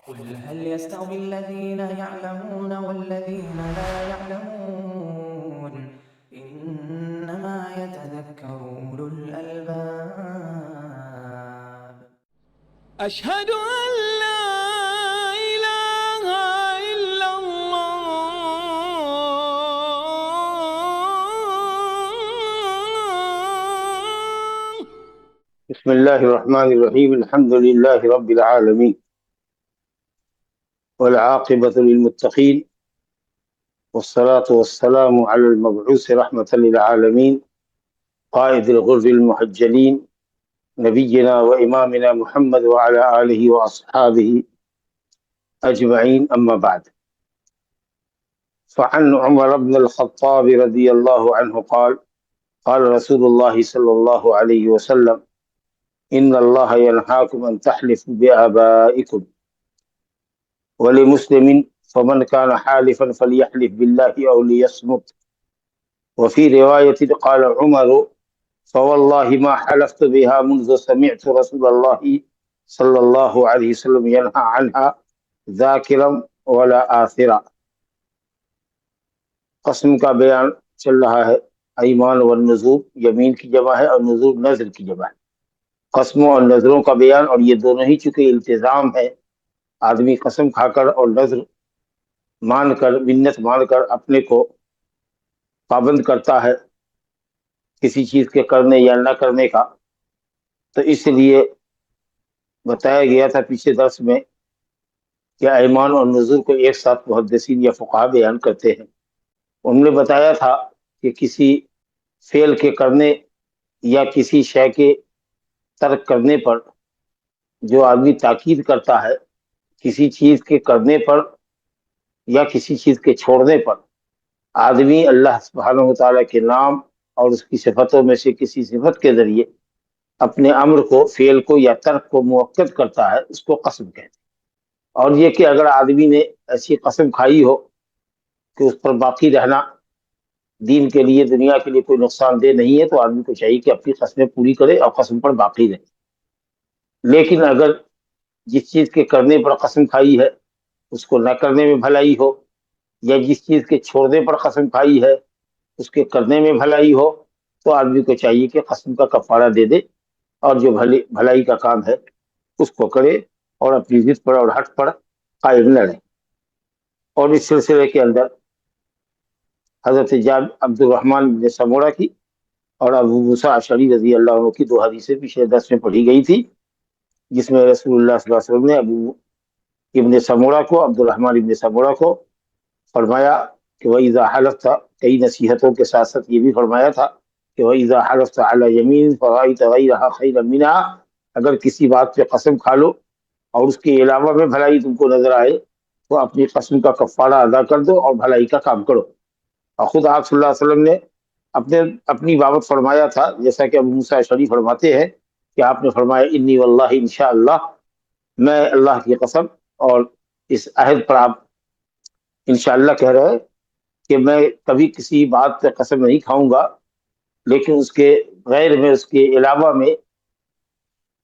قل هل يستوي الذين يعلمون والذين لا يعلمون إنما يتذكر أولو الألباب. أشهد أن لا إله إلا الله. بسم الله الرحمن الرحيم. الحمد لله رب العالمين والعاقبة للمتقين والصلاة والسلام على المبعوث رحمة للعالمين قائد الغر المحجلين نبينا وإمامنا محمد وعلى آله وأصحابه أجمعين، أما بعد. فعن عمر بن الخطاب رضي الله عنه قال قال رسول الله صلى الله عليه وسلم إن الله ينهاكم أن تحلفوا بآبائكم، ولمسلم فمن كان حالفا فليحلف بالله أو ليصمت. وفي رواية قال عمر فوالله ما حلفت بها منذ سمعت رسول الله صلى الله عليه وسلم ينهى عنها ذاكرا ولا آثرا. قسم کا بیان چل رہا ہے۔ ایمان والنذور یمین کی جمع ہے اور نذور نذر کی جمع ہے۔ قسموں اور نذروں کا بیان، اور یہ دونوں ہی چونکہ التزام ہے، آدمی قسم کھا کر اور نذر مان کر، منت مان کر اپنے کو پابند کرتا ہے کسی چیز کے کرنے یا نہ کرنے کا، تو اس لیے بتایا گیا تھا پچھلے درس میں کہ ایمان اور نذور کو ایک ساتھ محدثین یا فقہا بیان کرتے ہیں۔ انہوں نے بتایا تھا کہ کسی فعل کے کرنے یا کسی شے کے ترک کرنے پر جو آدمی تاکید کرتا ہے، کسی چیز کے کرنے پر یا کسی چیز کے چھوڑنے پر، آدمی اللہ سبحانہ و تعالیٰ کے نام اور اس کی صفتوں میں سے کسی صفت کے ذریعے اپنے امر کو، فعل کو یا ترک کو مؤکد کرتا ہے، اس کو قسم کہتے ہیں۔ اور یہ کہ اگر آدمی نے ایسی قسم کھائی ہو کہ اس پر باقی رہنا دین کے لیے، دنیا کے لیے کوئی نقصان دہ نہیں ہے، تو آدمی کو چاہیے کہ اپنی قسمیں پوری کرے اور قسم پر باقی رہے۔ لیکن اگر جس چیز کے کرنے پر قسم کھائی ہے اس کو نہ کرنے میں بھلائی ہو، یا جس چیز کے چھوڑنے پر قسم کھائی ہے اس کے کرنے میں بھلائی ہو، تو آدمی کو چاہیے کہ قسم کا کفارہ دے دے اور جو بھلائی کا کام ہے اس کو کرے اور اپنی ضد پر اور ہٹ پر قائم نہ رہے۔ اور اس سلسلے کے اندر حضرت عبد الرحمن بن سمورہ کی اور ابو موسیٰ اشعری رضی اللہ عنہ کی دو حدیثیں پچھلے درس میں پڑھی گئی تھی، جس میں رسول اللہ صلی اللہ علیہ وسلم نے ابو ابن سمورہ کو، عبد الرحمن ابن سمورہ کو فرمایا کہ وَإِذَا حَلَفْتَ، کئی نصیحتوں کے ساتھ ساتھ یہ بھی فرمایا تھا کہ وَإِذَا حَلَفْتَ عَلَى يَمِينٍ فَرَأَيْتَ غَيْرَهَا خَيْرًا مِنْهَا، اگر کسی بات پہ قسم کھا لو اور اس کے علاوہ میں بھلائی تم کو نظر آئے تو اپنی قسم کا کفارہ ادا کر دو اور بھلائی کا کام کرو۔ اور خود آپ صلی اللہ علیہ وسلم نے اپنی بابت فرمایا تھا، جیسا کہ ابو موسیٰ اشعری فرماتے ہیں کہ آپ نے فرمایا انی واللہ انشاءاللہ، میں اللہ کی قسم، اور اس عہد پر آپ انشاءاللہ کہہ رہے ہیں کہ میں کبھی کسی بات پہ قسم نہیں کھاؤں گا، لیکن اس کے غیر میں، اس کے علاوہ میں،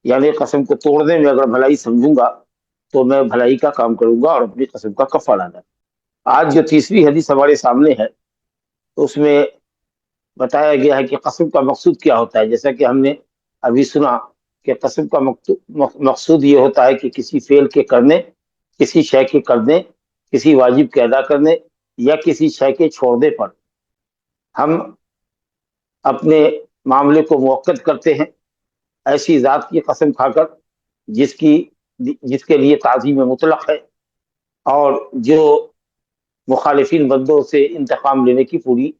یعنی قسم کو توڑنے میں اگر بھلائی سمجھوں گا تو میں بھلائی کا کام کروں گا اور اپنی قسم کا کفارہ ادا۔ آج جو تیسری حدیث ہمارے سامنے ہے اس میں بتایا گیا ہے کہ قسم کا مقصود کیا ہوتا ہے۔ جیسا کہ ہم نے ابھی سنا کہ قسم کا مقصود یہ ہوتا ہے کہ کسی فعل کے کرنے، کسی شے کے کرنے، کسی واجب کے ادا کرنے یا کسی شے کے چھوڑنے پر ہم اپنے معاملے کو مؤکد کرتے ہیں ایسی ذات کی قسم کھا کر جس کے لیے تعظیم مطلق ہے اور جو مخالفین بندوں سے انتقام لینے کی پوری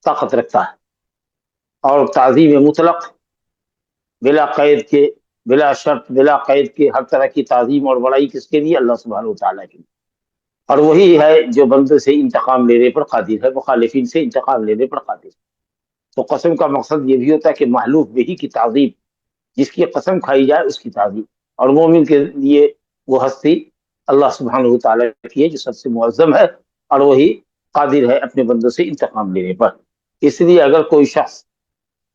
طاقت رکھتا ہے، اور تعظیم مطلق بلا قید کے، بلا شرط، بلا قید کے ہر طرح کی تعظیم اور بڑائی کس کے لیے؟ اللہ سبحانہ وتعالیٰ کے لیے۔ اور وہی ہے جو بندے سے انتقام لینے پر قادر ہے، مخالفین سے انتقام لینے پر قادر ہے۔ تو قسم کا مقصد یہ بھی ہوتا ہے کہ محلوف بہی کی تعظیم، جس کی قسم کھائی جائے اس کی تعظیم، اور مومن کے لیے وہ ہستی اللہ سبحانہ وتعالیٰ کی ہے جو سب سے معظم ہے اور وہی قادر ہے اپنے بندوں سے انتقام لینے پر۔ اس لیے اگر کوئی شخص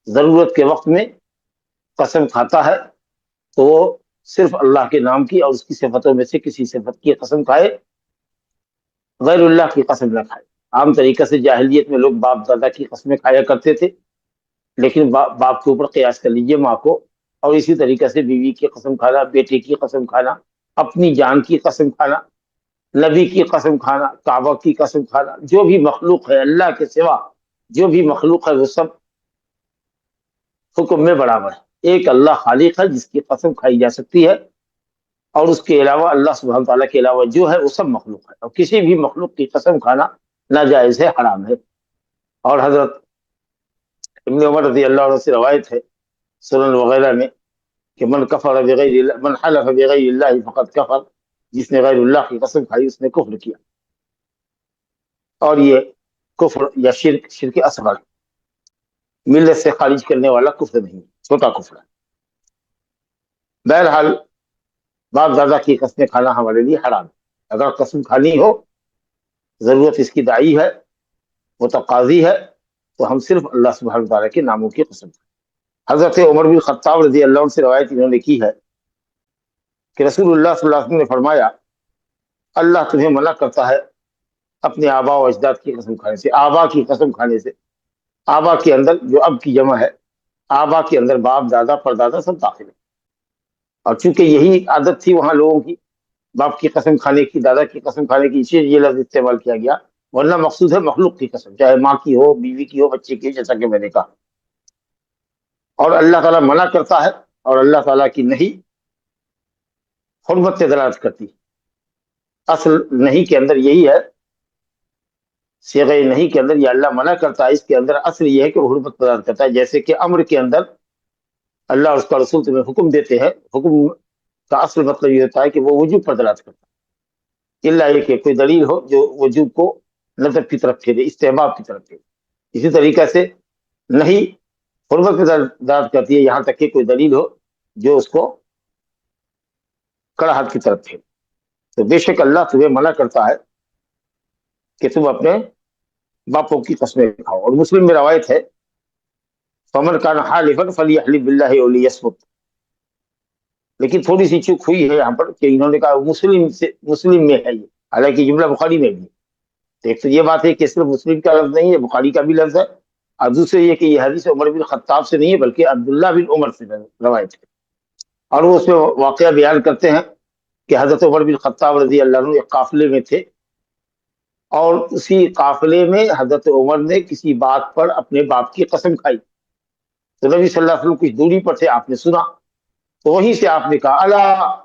ضرورت کے وقت میں قسم کھاتا ہے تو وہ صرف اللہ کے نام کی اور اس کی صفتوں میں سے کسی صفت کی قسم کھائے، غیر اللہ کی قسم نہ کھائے۔ عام طریقے سے جاہلیت میں لوگ باپ دادا کی قسمیں کھایا کرتے تھے، لیکن باپ کے اوپر قیاس کر لیجیے ماں کو، اور اسی طریقے سے بیوی کی قسم کھانا، بیٹے کی قسم کھانا، اپنی جان کی قسم کھانا، نبی کی قسم کھانا، کعبہ کی قسم کھانا، جو بھی مخلوق ہے اللہ کے سوا جو بھی مخلوق ہے وہ سب حکم میں برابر ہے۔ ایک اللہ خالق ہے جس کی قسم کھائی جا سکتی ہے، اور اس کے علاوہ اللہ سبحانہ تعالیٰ کے علاوہ جو ہے وہ سب مخلوق ہے، اور کسی بھی مخلوق کی قسم کھانا ناجائز ہے، حرام ہے۔ اور حضرت ابن عمر رضی اللہ عنہ سے روایت ہے سنن وغیرہ میں کہ من کفر بغیر اللہ، من حلف بغیر اللہ فقد کفر، جس نے غیر اللہ کی قسم کھائی اس نے کفر کیا، اور یہ کفر یا شرک اصغر، ملت سے خارج کرنے والا کفر نہیں، چھوٹا کفر ہے۔ بہرحال باپ دادا کی قسمیں کھانا ہمارے لیے حرام ہے۔ اگر قسم کھانی ہو، ضرورت اس کی داعی ہے، متقاضی ہے، تو ہم صرف اللہ سبحانہ تعالیٰ کے ناموں کی قسم کھائیں۔ حضرت عمر بن خطاب رضی اللہ عنہ سے روایت انہوں نے کی ہے کہ رسول اللہ صلی اللہ علیہ وسلم نے فرمایا، اللہ تمہیں منع کرتا ہے اپنے آبا و اجداد کی قسم کھانے سے، آبا کی قسم کھانے سے۔ آبا کے اندر جو اب کی جمع ہے، آبا کے اندر باپ دادا پردادا سب داخل ہے، اور چونکہ یہی عادت تھی وہاں لوگوں کی باپ کی قسم کھانے کی، دادا کی قسم کھانے کی، اسی لیے یہ لفظ استعمال کیا گیا، ورنہ مقصود ہے مخلوق کی قسم، چاہے ماں کی ہو، بیوی کی ہو، بچے کی ہو، جیسا کہ میں نے کہا۔ اور اللہ تعالیٰ منع کرتا ہے، اور اللہ تعالیٰ کی نہیں حرمت سے دلالت کرتی ہے۔ اصل نہیں کے اندر یہی ہے، صیغہ نہیں کے اندر یہ اللہ منع کرتا ہے، اس کے اندر اصل یہ ہے کہ وہ حرمت دلالت کرتا ہے، جیسے کہ امر کے اندر اللہ اور اس کا رسول تمہیں حکم دیتے ہیں، حکم کا اصل مطلب یہ ہوتا ہے کہ وہ وجوب پر دلالت کرتا ہے، اللہ یہ کہ کوئی دلیل ہو جو وجوب کو ندب کی طرف پھیرے، استحباب کی طرف پھیرے۔ اسی طریقے سے نہیں حرمت پہ دلالت کرتی ہے، یہاں تک کہ کوئی دلیل ہو جو اس کو کڑاہٹ کی طرف پھیرے۔ تو بے شک اللہ تمہیں منع کرتا ہے کہ تم اپنے باپوں کی قسمیں کھاؤ۔ اور مسلم میں روایت ہے، فمن کان حالفا فلیحلف باللہ او لیصمت، لیکن تھوڑی سی چوک ہوئی ہے یہاں پر کہ انہوں نے کہا مسلم میں ہے یہ، حالانکہ جملہ بخاری میں بھی ہے۔ تو ایک تو یہ بات ہے کہ صرف مسلم کا لفظ نہیں ہے، بخاری کا بھی لفظ ہے، اور دوسرے یہ کہ یہ حدیث عمر بن خطاب سے نہیں ہے بلکہ عبداللہ بن عمر سے روایت ہے، اور وہ اس میں واقعہ بیان کرتے ہیں کہ حضرت عمر بن خطاب رضی اللہ عنہ ایک قافلے میں تھے، اور اسی قافلے میں حضرت عمر نے کسی بات پر اپنے باپ کی قسم کھائی، تو نبی صلی اللہ علیہ وسلم کچھ دوری پر تھے، آپ نے سنا، تو وہیں سے آپ نے کہا، الا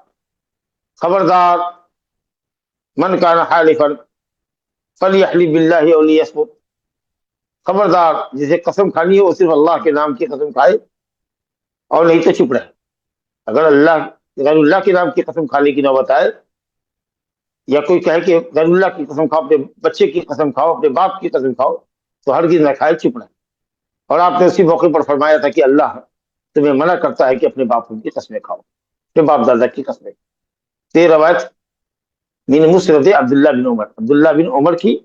خبردار، من کان حالفا فلیحلف باللہ او لیصمت، خبردار جسے قسم کھانی ہے وہ صرف اللہ کے نام کی قسم کھائے اور نہیں تو چپ رہے۔ اگر اللہ غیر اللہ کے نام کی قسم کھانے کی نوبت آئے، یا کوئی کہے کہ غیر اللہ کی قسم کھاؤ، اپنے بچے کی قسم کھاؤ، اپنے باپ کی قسم کھاؤ، تو ہرگز نہ کھائے، چپ رہے۔ اور آپ نے اسی موقع پر فرمایا تھا کہ اللہ تمہیں منع کرتا ہے کہ اپنے باپوں کی قسمیں کھاؤ، اپنے باپ دادا کی قسمیں۔ یہ روایت من مسند عبداللہ بن عمر، عبداللہ بن عمر کی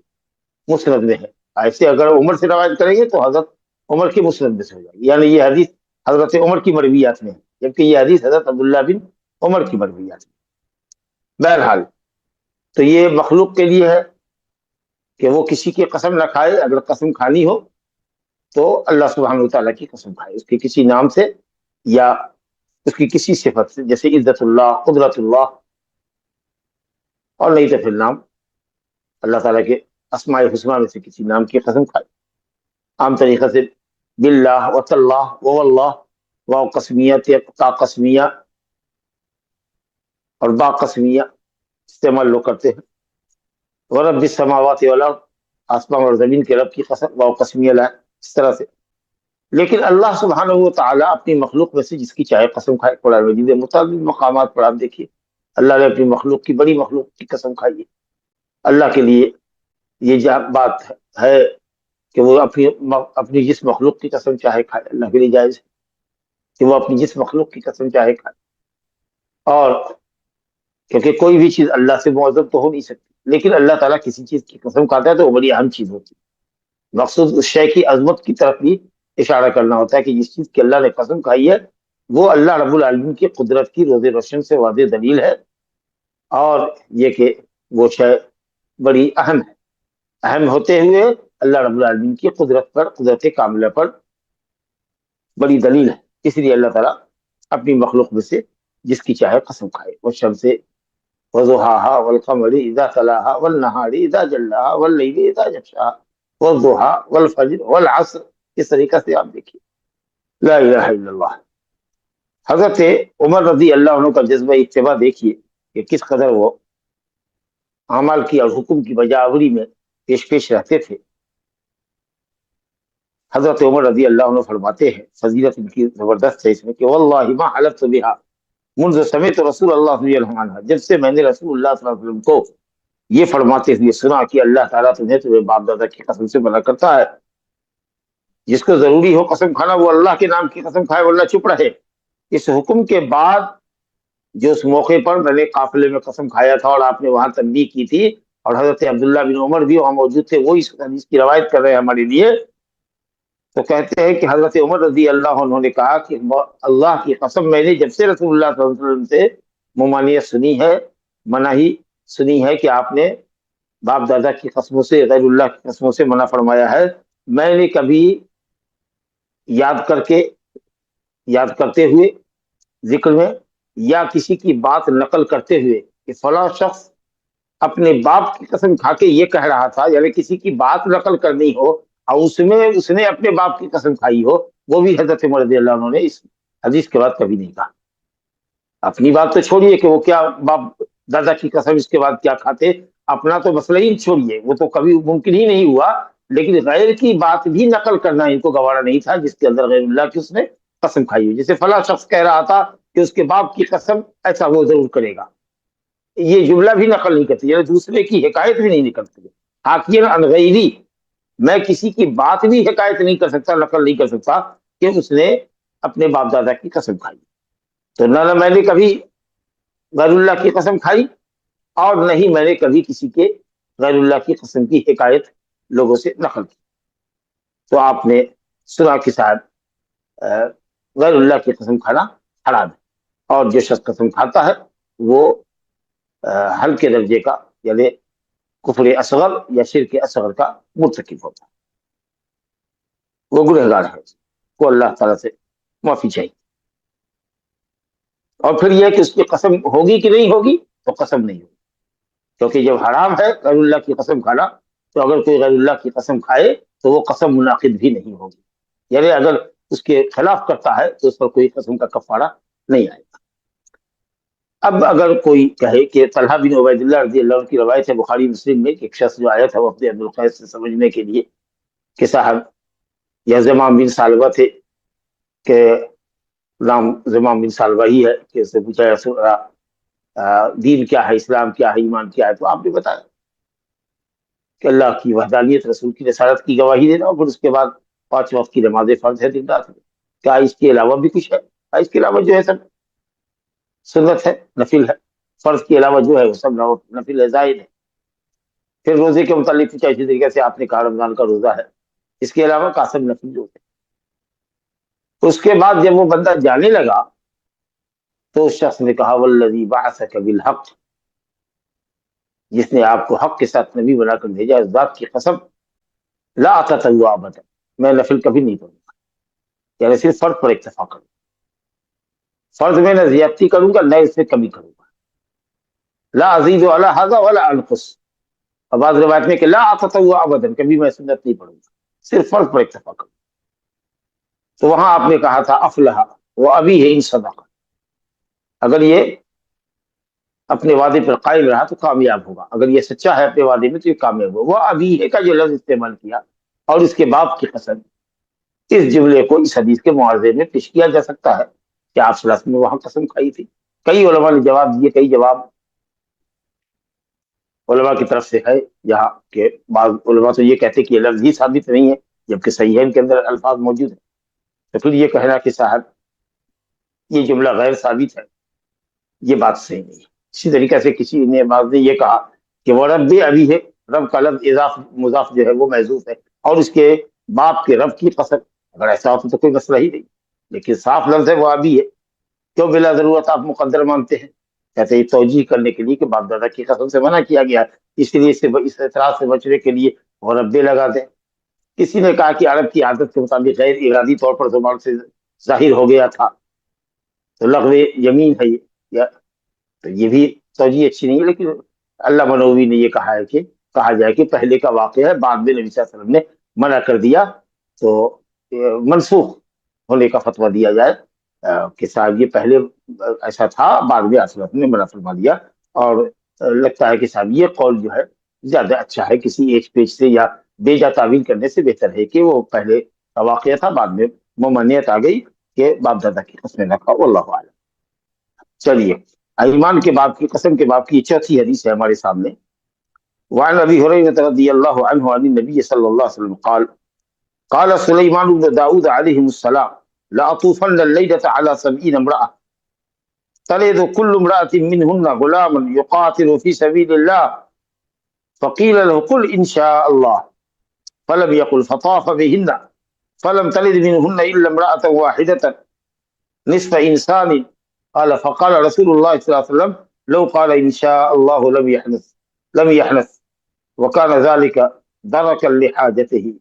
مسند میں ہے۔ ایسے اگر عمر سے روایت کریں گے تو حضرت عمر کی مسند میں سے ہو جائے گی، یعنی یہ حدیث حضرت عمر کی مرویات میں ہے، جبکہ یہ حدیث حضرت عبداللہ بن عمر کی مرویات میں۔ بہرحال تو یہ مخلوق کے لیے ہے کہ وہ کسی کی قسم نہ کھائے، اگر قسم کھانی ہو تو اللہ سبحانہ تعالیٰ کی قسم کھائے، اس کے کسی نام سے یا اس کی کسی صفت سے، جیسے عزت اللہ، قدرت اللہ، اور نہیں تو پھر نام اللہ تعالیٰ کے اسماء الحسنیٰ میں سے کسی نام کی قسم کھائے۔ عام طریقے سے باللہ و تاللہ و واللہ، واو قسمیہ، تا قسمیہ اور با قسمیہ استعمال لوگ کرتے ہیں۔ ورب السماوات والارض، آسمان اور زمین کے رب کی قسم، واو قسمیہ لائے اس طرح سے۔ لیکن اللہ سبحانہ و تعالیٰ اپنی مخلوق میں سے جس کی چاہے قسم کھائے، قرآن مجید میں متعدد مقامات پر آپ دیکھیے اللہ نے اپنی مخلوق کی، بڑی مخلوق کی قسم کھائی ہے۔ اللہ کے لیے یہ بات ہے کہ وہ اپنی جس مخلوق کی قسم چاہے کھائے، اللہ کے لیے جائز ہے کہ وہ اپنی جس مخلوق کی قسم چاہے کھائے، اور کیونکہ کوئی بھی چیز اللہ سے معظم تو ہو نہیں سکتی، لیکن اللہ تعالیٰ کسی چیز کی قسم کھاتا ہے تو وہ بڑی اہم چیز ہوتی ہے۔ مقصود اس شے کی عظمت کی طرف بھی اشارہ کرنا ہوتا ہے کہ جس چیز کی اللہ نے قسم کھائی ہے وہ اللہ رب العالمین کی قدرت کی روز روشن سے واضح دلیل ہے، اور یہ کہ وہ شے بڑی اہم ہے، اہم ہوتے ہوئے اللہ رب العالمین کی قدرت پر، قدرت کاملہ پر بڑی دلیل ہے، اس لیے اللہ تعالیٰ اپنی مخلوق میں سے جس کی چاہے قسم کھائے۔ والشمس وضحاها والقمر اذا تلاها والنهار اذا جلاها والليل اذا يغشاها والضحى والفجر والعصر، اس طریقے سے آپ دیکھیے، لا الہ الا اللہ۔ حضرت عمر رضی اللہ عنہ کا جذبہ اتباع دیکھیے کہ کس قدر وہ اعمال کی اور حکم کی بجاوری میں پیش رہتے تھے۔ حضرت عمر رضی اللہ عنہ فرماتے ہیں، فضیلت ان کی زبردست ہے اس میں، کہ واللہ ما حلفت بها منذ سمعت رسول اللہ صلی اللہ علیہ وسلم، جب سے میں نے رسول اللہ صلی اللہ علیہ وسلم کو یہ فرماتے ہوئے سنا کہ اللہ تعالیٰ تمہیں باپ دادا کی قسم سے منع کرتا ہے، جس کو ضروری ہو قسم کھانا وہ اللہ کے نام کی قسم کھائے ورنہ چپ رہے۔ اس حکم کے بعد جو اس موقع پر میں نے قافلے میں قسم کھایا تھا اور آپ نے وہاں تنبیہ کی تھی، اور حضرت عبداللہ بن عمر بھی وہاں موجود تھے، وہ اس حدیث کی روایت کر رہے ہیں ہمارے لیے، تو کہتے ہیں کہ حضرت عمر رضی اللہ عنہ نے کہا کہ اللہ کی قسم میں نے جب سے رسول اللہ صلی اللہ علیہ وسلم سے ممانعت سنی ہے، مناہی سنی ہے کہ آپ نے باپ دادا کی قسموں سے، غیر اللہ کی قسموں سے منع فرمایا ہے، میں نے کبھی یاد کرتے ہوئے ذکر میں یا کسی کی بات نقل کرتے ہوئے کہ فلاں شخص اپنے باپ کی قسم کھا کے یہ کہہ رہا تھا، یعنی کسی کی بات نقل کرنی ہو اور اس نے اپنے باپ کی قسم کھائی ہو، وہ بھی حضرت عمر رضی اللہ عنہ نے اس حدیث کے بعد کبھی نہیں کہا۔ اپنی بات تو چھوڑیے کہ وہ کیا باپ دادا کی قسم اس کے بعد کیا کھاتے، اپنا تو مسئلہ ہی چھوڑیے، وہ تو کبھی ممکن ہی نہیں ہوا، لیکن غیر کی بات بھی نقل کرنا ان کو گوارا نہیں تھا جس کے اندر غیر اللہ کی اس نے قسم کھائی ہو۔ جیسے فلاں شخص کہہ رہا تھا کہ اس کے باپ کی قسم ایسا وہ ضرور کرے گا، یہ جملہ بھی نقل نہیں کرتے، یعنی دوسرے کی حکایت بھی نہیں نکلتے۔ حاکین عن غیری، میں کسی کی بات بھی حکایت نہیں کر سکتا، نقل نہیں کر سکتا کہ اس نے اپنے باپ دادا کی قسم کھائی، تو نہ میں نے کبھی غیر اللہ کی قسم کھائی اور نہ ہی میں نے کبھی کسی کے غیر اللہ کی قسم کی حکایت لوگوں سے نقل کی۔ تو آپ نے سنا کہ صاحب غیر اللہ کی قسم کھانا حرام ہے، اور جو شخص قسم کھاتا ہے وہ ہلکے درجے کا، یعنی کفر اصغر یا شرک اصغر کا مرتکب ہوتا ہے، وہ گنہگار ہے، کو اللہ تعالیٰ سے معافی چاہیے۔ اور پھر یہ کہ اس کی قسم ہوگی کہ نہیں ہوگی، تو قسم نہیں ہوگی، کیونکہ جب حرام ہے غیر اللہ کی قسم کھانا، تو اگر کوئی غیر اللہ کی قسم کھائے تو وہ قسم منعقد بھی نہیں ہوگی، یعنی اگر اس کے خلاف کرتا ہے تو اس پر کوئی قسم کا کفارہ نہیں آئے گا۔ اب اگر کوئی کہے کہ طلحہ بن عبید اللہ رضی اللہ عنہ کی روایت ہے بخاری مسلم میں کہ ایک شخص جو آیا تھا وفد عبد القیس سے سمجھنے کے لیے کہ صاحب یہ زمام بن سالبہ تھے، کہ نام زمام بن سالبہ ہی ہے، کہ اس سے پوچھا یا رسول اللہ دین کیا ہے، اسلام کیا ہے، ایمان کیا ہے، تو آپ نے بتایا کہ اللہ کی وحدانیت، رسول کی رسالت کی گواہی دینا، اور پھر اس کے بعد 5 وقت کی نماز فرض ہے دن رات میں، کیا اس کے علاوہ بھی کچھ ہے؟ اس کے علاوہ جو ہے سب سنت ہے، نفل ہے، فرض کے علاوہ جو ہے وہ سب نفل ہے، زائد ہے۔ پھر روزے کے متعلق کچھ اسی طریقے سے آپ نے کہا رمضان کا روزہ ہے، اس کے علاوہ کا سب نفل جو ہے۔ اس کے بعد جب وہ بندہ جانے لگا تو اس شخص نے کہا والذی بعثک بالحق، جس نے آپ کو حق کے ساتھ نبی بنا کر بھیجا، اس ذات کی قسم لا اتطوع ابدا، میں نفل کبھی نہیں پڑھوں گا، یعنی صرف فرض پر اکتفا کروں، فرض میں نہ زیادتی کروں گا نہ اس سے کمی کروں گا، لا ازید علی ھذا ولا انقص، اور بعض روایت میں کہ لا اتطوع ابدا، کبھی میں سنت نہیں پڑھوں گا، صرف فرض پر اکتفا کروں گا۔ تو وہاں آپ نے کہا تھا افلح و ابی ہے ان صدق، اگر یہ اپنے وعدے پر قائم رہا تو کامیاب ہوگا، اگر یہ سچا ہے اپنے وعدے میں تو یہ کامیاب ہوگا۔ وہ ابی ہے کا جو لفظ استعمال کیا اور اس کے باپ کی قسم، اس جملے کو اس حدیث کے معارضے میں پیش کیا جا سکتا ہے کہ آپ صلی اللہ علیہ وسلم نے وہاں قسم کھائی تھی۔ کئی علماء نے جواب دیے، کئی جواب علماء کی طرف سے ہے، یہاں کہ بعض علماء تو یہ کہتے کہ یہ لفظ ہی ثابت نہیں ہے جبکہ صحیحین کے اندر الفاظ موجود ہیں، تو پھر یہ کہنا کہ صاحب یہ جملہ غیر ثابت ہے، یہ بات صحیح نہیں ہے۔ اسی طریقے سے کسی نے بعض نے یہ کہا کہ وہ رب ابھی ہے، رب کا لفظ اضاف مضاف جو ہے وہ محذوف ہے، اور اس کے باپ کے رب کی قسم، اگر ایسا ہوتا تو کوئی مسئلہ ہی نہیں، لیکن صاف لفظ ہے وہ ابھی ہے، کیوں بلا ضرورت آپ مقدر مانتے ہیں؟ کہتے ہیں توجیہ کرنے کے لیے کہ باپ دادا کی قسم سے منع کیا گیا، اس لیے اس اعتراض سے بچنے کے لیے مربے لگا دیں۔ کسی نے کہا کہ عرب کی عادت کے مطابق غیر ارادی طور پر زبان سے ظاہر ہو گیا تھا تو لغو یمین ہے یہ، تو یہ بھی توجیہ اچھی نہیں ہے، لیکن اللہ منوی نے یہ کہا ہے کہ کہا جائے کہ پہلے کا واقعہ ہے، بعد میں نبی صلی اللہ علیہ وسلم نے منع کر دیا تو منسوخ ہونے کا فتویٰ دیا جائے کہ صاحب یہ پہلے ایسا تھا، بعد میں اصل نے منع فرما دیا۔ اور لگتا ہے کہ صاحب یہ قول جو ہے زیادہ اچھا ہے، کسی ایک پیج سے یا بیجا تعویل کرنے سے بہتر ہے کہ وہ پہلے کا واقعہ تھا، بعد میں ممانعت آ گئی کہ باپ دادا کی قسمیں نہ کھاؤ، واللہ اعلم۔ چلیے ایمان کے باب کی، قسم کے باب کی چوتھی حدیث ہے ہمارے سامنے۔ وعن ابی ہریرہ رضی اللہ عنہ عن النبی صلی اللہ علیہ وسلم قال قال سلیمان بن داؤد علیہ السلام لأطوفن الليلة على 70 امرأة تلد كل امرأة منهن غلاما يقاتل في سبيل الله فقيل له قل إن شاء الله فلم يقل فطاف بهن فلم تلد منهن إلا امرأة واحدة نصف إنسان قال فقال رسول الله صلى الله عليه وسلم لو قال إن شاء الله لم يحنث وكان ذلك دركا لحاجته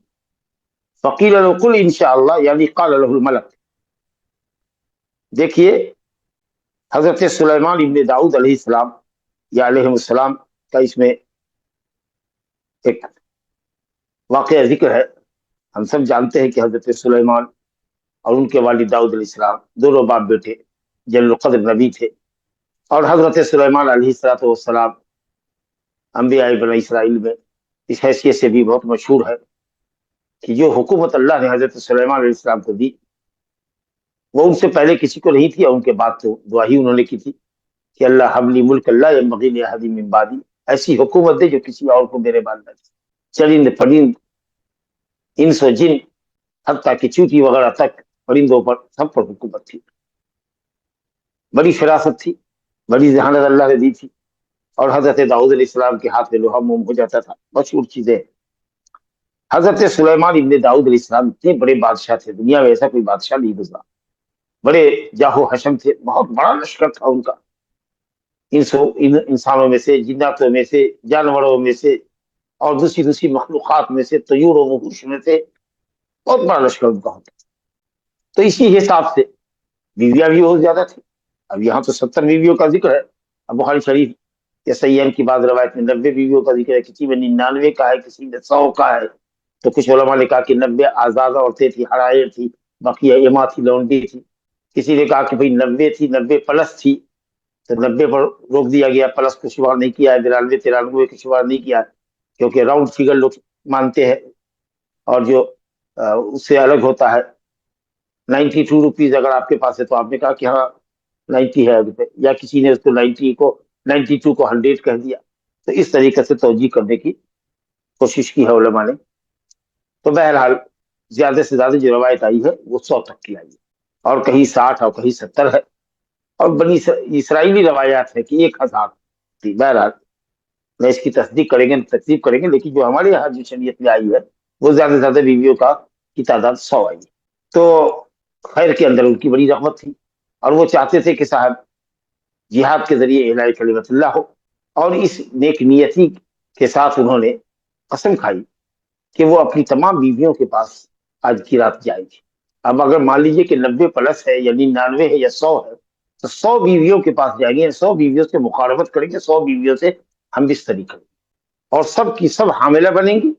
فقيل له قل إن شاء الله يعني قال له الملك۔ دیکھیے حضرت سلیمان ابن داؤد علیہ السلام یا علیہ السلام کا اس میں ایک واقعہ ذکر ہے۔ ہم سب جانتے ہیں کہ حضرت سلیمان اور ان کے والد داؤد علیہ السلام دونوں باپ بیٹے جلیل القدر نبی تھے، اور حضرت سلیمان علیہ السلام انبیاء بنی اسرائیل میں اس حیثیت سے بھی بہت مشہور ہے کہ جو حکومت اللہ نے حضرت سلیمان علیہ السلام کو دی وہ ان سے پہلے کسی کو نہیں تھی، اور ان کے بعد تو دعا ہی انہوں نے کی تھی کہ اللہ حبلی ملک اللہ ينبغي لأحد من بعدی، ایسی حکومت دے جو کسی اور کو میرے بعد نہ دی۔ چرند پرند، انس و جن، حتیٰ کہ چوٹی وغیرہ تک پرندوں پر سب پر حکومت تھی۔ بڑی فراست تھی، بڑی ذہانت اللہ نے دی تھی، اور حضرت داؤد علیہ السلام کے ہاتھ میں لوہا موم ہو جاتا تھا، مشہور چیزیں۔ حضرت سلیمان ابن داؤد علیہ السلام اتنے بڑے بادشاہ تھے، دنیا میں ایسا کوئی بادشاہ نہیں گزرا، بڑے جاہو حشم تھے، بہت بڑا لشکر تھا ان کا، انسانوں میں سے، جناتوں میں سے، جانوروں میں سے، اور دوسری مخلوقات میں سے، طیور و وحوش میں سے، بہت بڑا لشکر ان کا ہوتا۔ تو اسی حساب سے بیویاں بھی بہت زیادہ تھی۔ اب یہاں تو 70 بیویوں کا ذکر ہے، اب بخاری شریف یا صحیحین کی بعض روایت میں 90 بیویوں کا ذکر ہے، کسی میں 99 کا ہے، کسی میں 100 کا ہے۔ تو کچھ علماء نے کہا کہ 90 آزاد عورتیں تھی، حرائر تھی، بقیہ ایما تھی، لونڈی تھی۔ کسی نے کہا کہ بھئی 90 تھی، 90 پلس تھی، تو 90 پر روک دیا گیا، پلس کو شمار نہیں کیا ہے، 92 93 کو شمار نہیں کیا ہے، کیونکہ راؤنڈ فگر لوگ مانتے ہیں، اور جو اس سے الگ ہوتا ہے 92 روپیز اگر آپ کے پاس ہے تو آپ نے کہا کہ ہاں 90 ہے روپے، یا کسی نے اس کو 92 کو 100 کہہ دیا۔ تو اس طریقے سے توجیہ کرنے کی کوشش کی ہے علماء نے۔ تو بہرحال زیادہ سے زیادہ جو روایت آئی ہے وہ 100 تک کی آئی ہے، اور کہیں 60 اور کہیں 70 ہے، اور بنی اسرائیلی روایات ہے کہ 1000 تھی۔ بہرحال میں اس کی تصدیق کریں گے، تکذیب کریں گے، لیکن جو ہمارے یہاں جو شریعت میں آئی ہے وہ زیادہ سے زیادہ بیویوں کی تعداد 100 آئی ہے۔ تو خیر کے اندر ان کی بڑی رغبت تھی، اور وہ چاہتے تھے کہ صاحب جہاد کے ذریعے اعلاء کلمت اللہ ہو، اور اس نیک نیتی کے ساتھ انہوں نے قسم کھائی کہ وہ اپنی تمام بیویوں کے پاس آج کی رات جائے گی۔ اب اگر مان لیجیے کہ 90 پلس ہے یا 99 ہے یا 100 ہے، تو 100 بیویوں کے پاس جائیں گے، 100 بیویوں سے مقاربت کریں گے، 100 بیویوں سے ہم بستری کریں گے، اور سب کی سب حاملہ بنیں گی،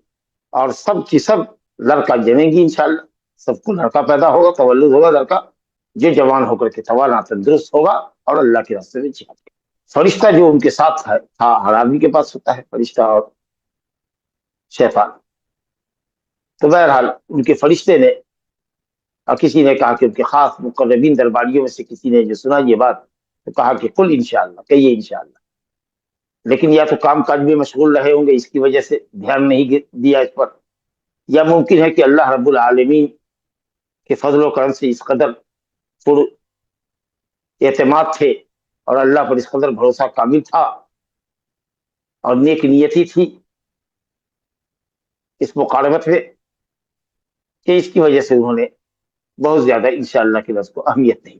اور سب کی سب لڑکا جنیں گی انشاءاللہ، سب کو لڑکا پیدا ہوگا، تولد ہوگا لڑکا، جو جوان ہو کر کے توانا تندرست ہوگا اور اللہ کے راستے میں جہاد کرے۔ فرشتہ جو ان کے ساتھ تھا، ہر آدمی کے پاس ہوتا ہے فرشتہ اور شیطان۔ تو بہرحال ان کے فرشتے نے، اور کسی نے کہا کہ ان کے خاص مقربین درباریوں میں سے کسی نے جو سنا یہ بات تو کہا کہ قل انشاءاللہ، کہیے انشاءاللہ، لیکن یا تو کام کاج میں مشغول رہے ہوں گے، اس کی وجہ سے دھیان نہیں دیا اس پر، یا ممکن ہے کہ اللہ رب العالمین کے فضل و کرم سے اس قدر پر اعتماد تھے اور اللہ پر اس قدر بھروسہ کامل تھا اور نیک نیتی تھی اس مقاربت میں کہ اس کی وجہ سے انہوں نے بہت زیادہ انشاءاللہ کے لفظ کو اہمیت نہیں۔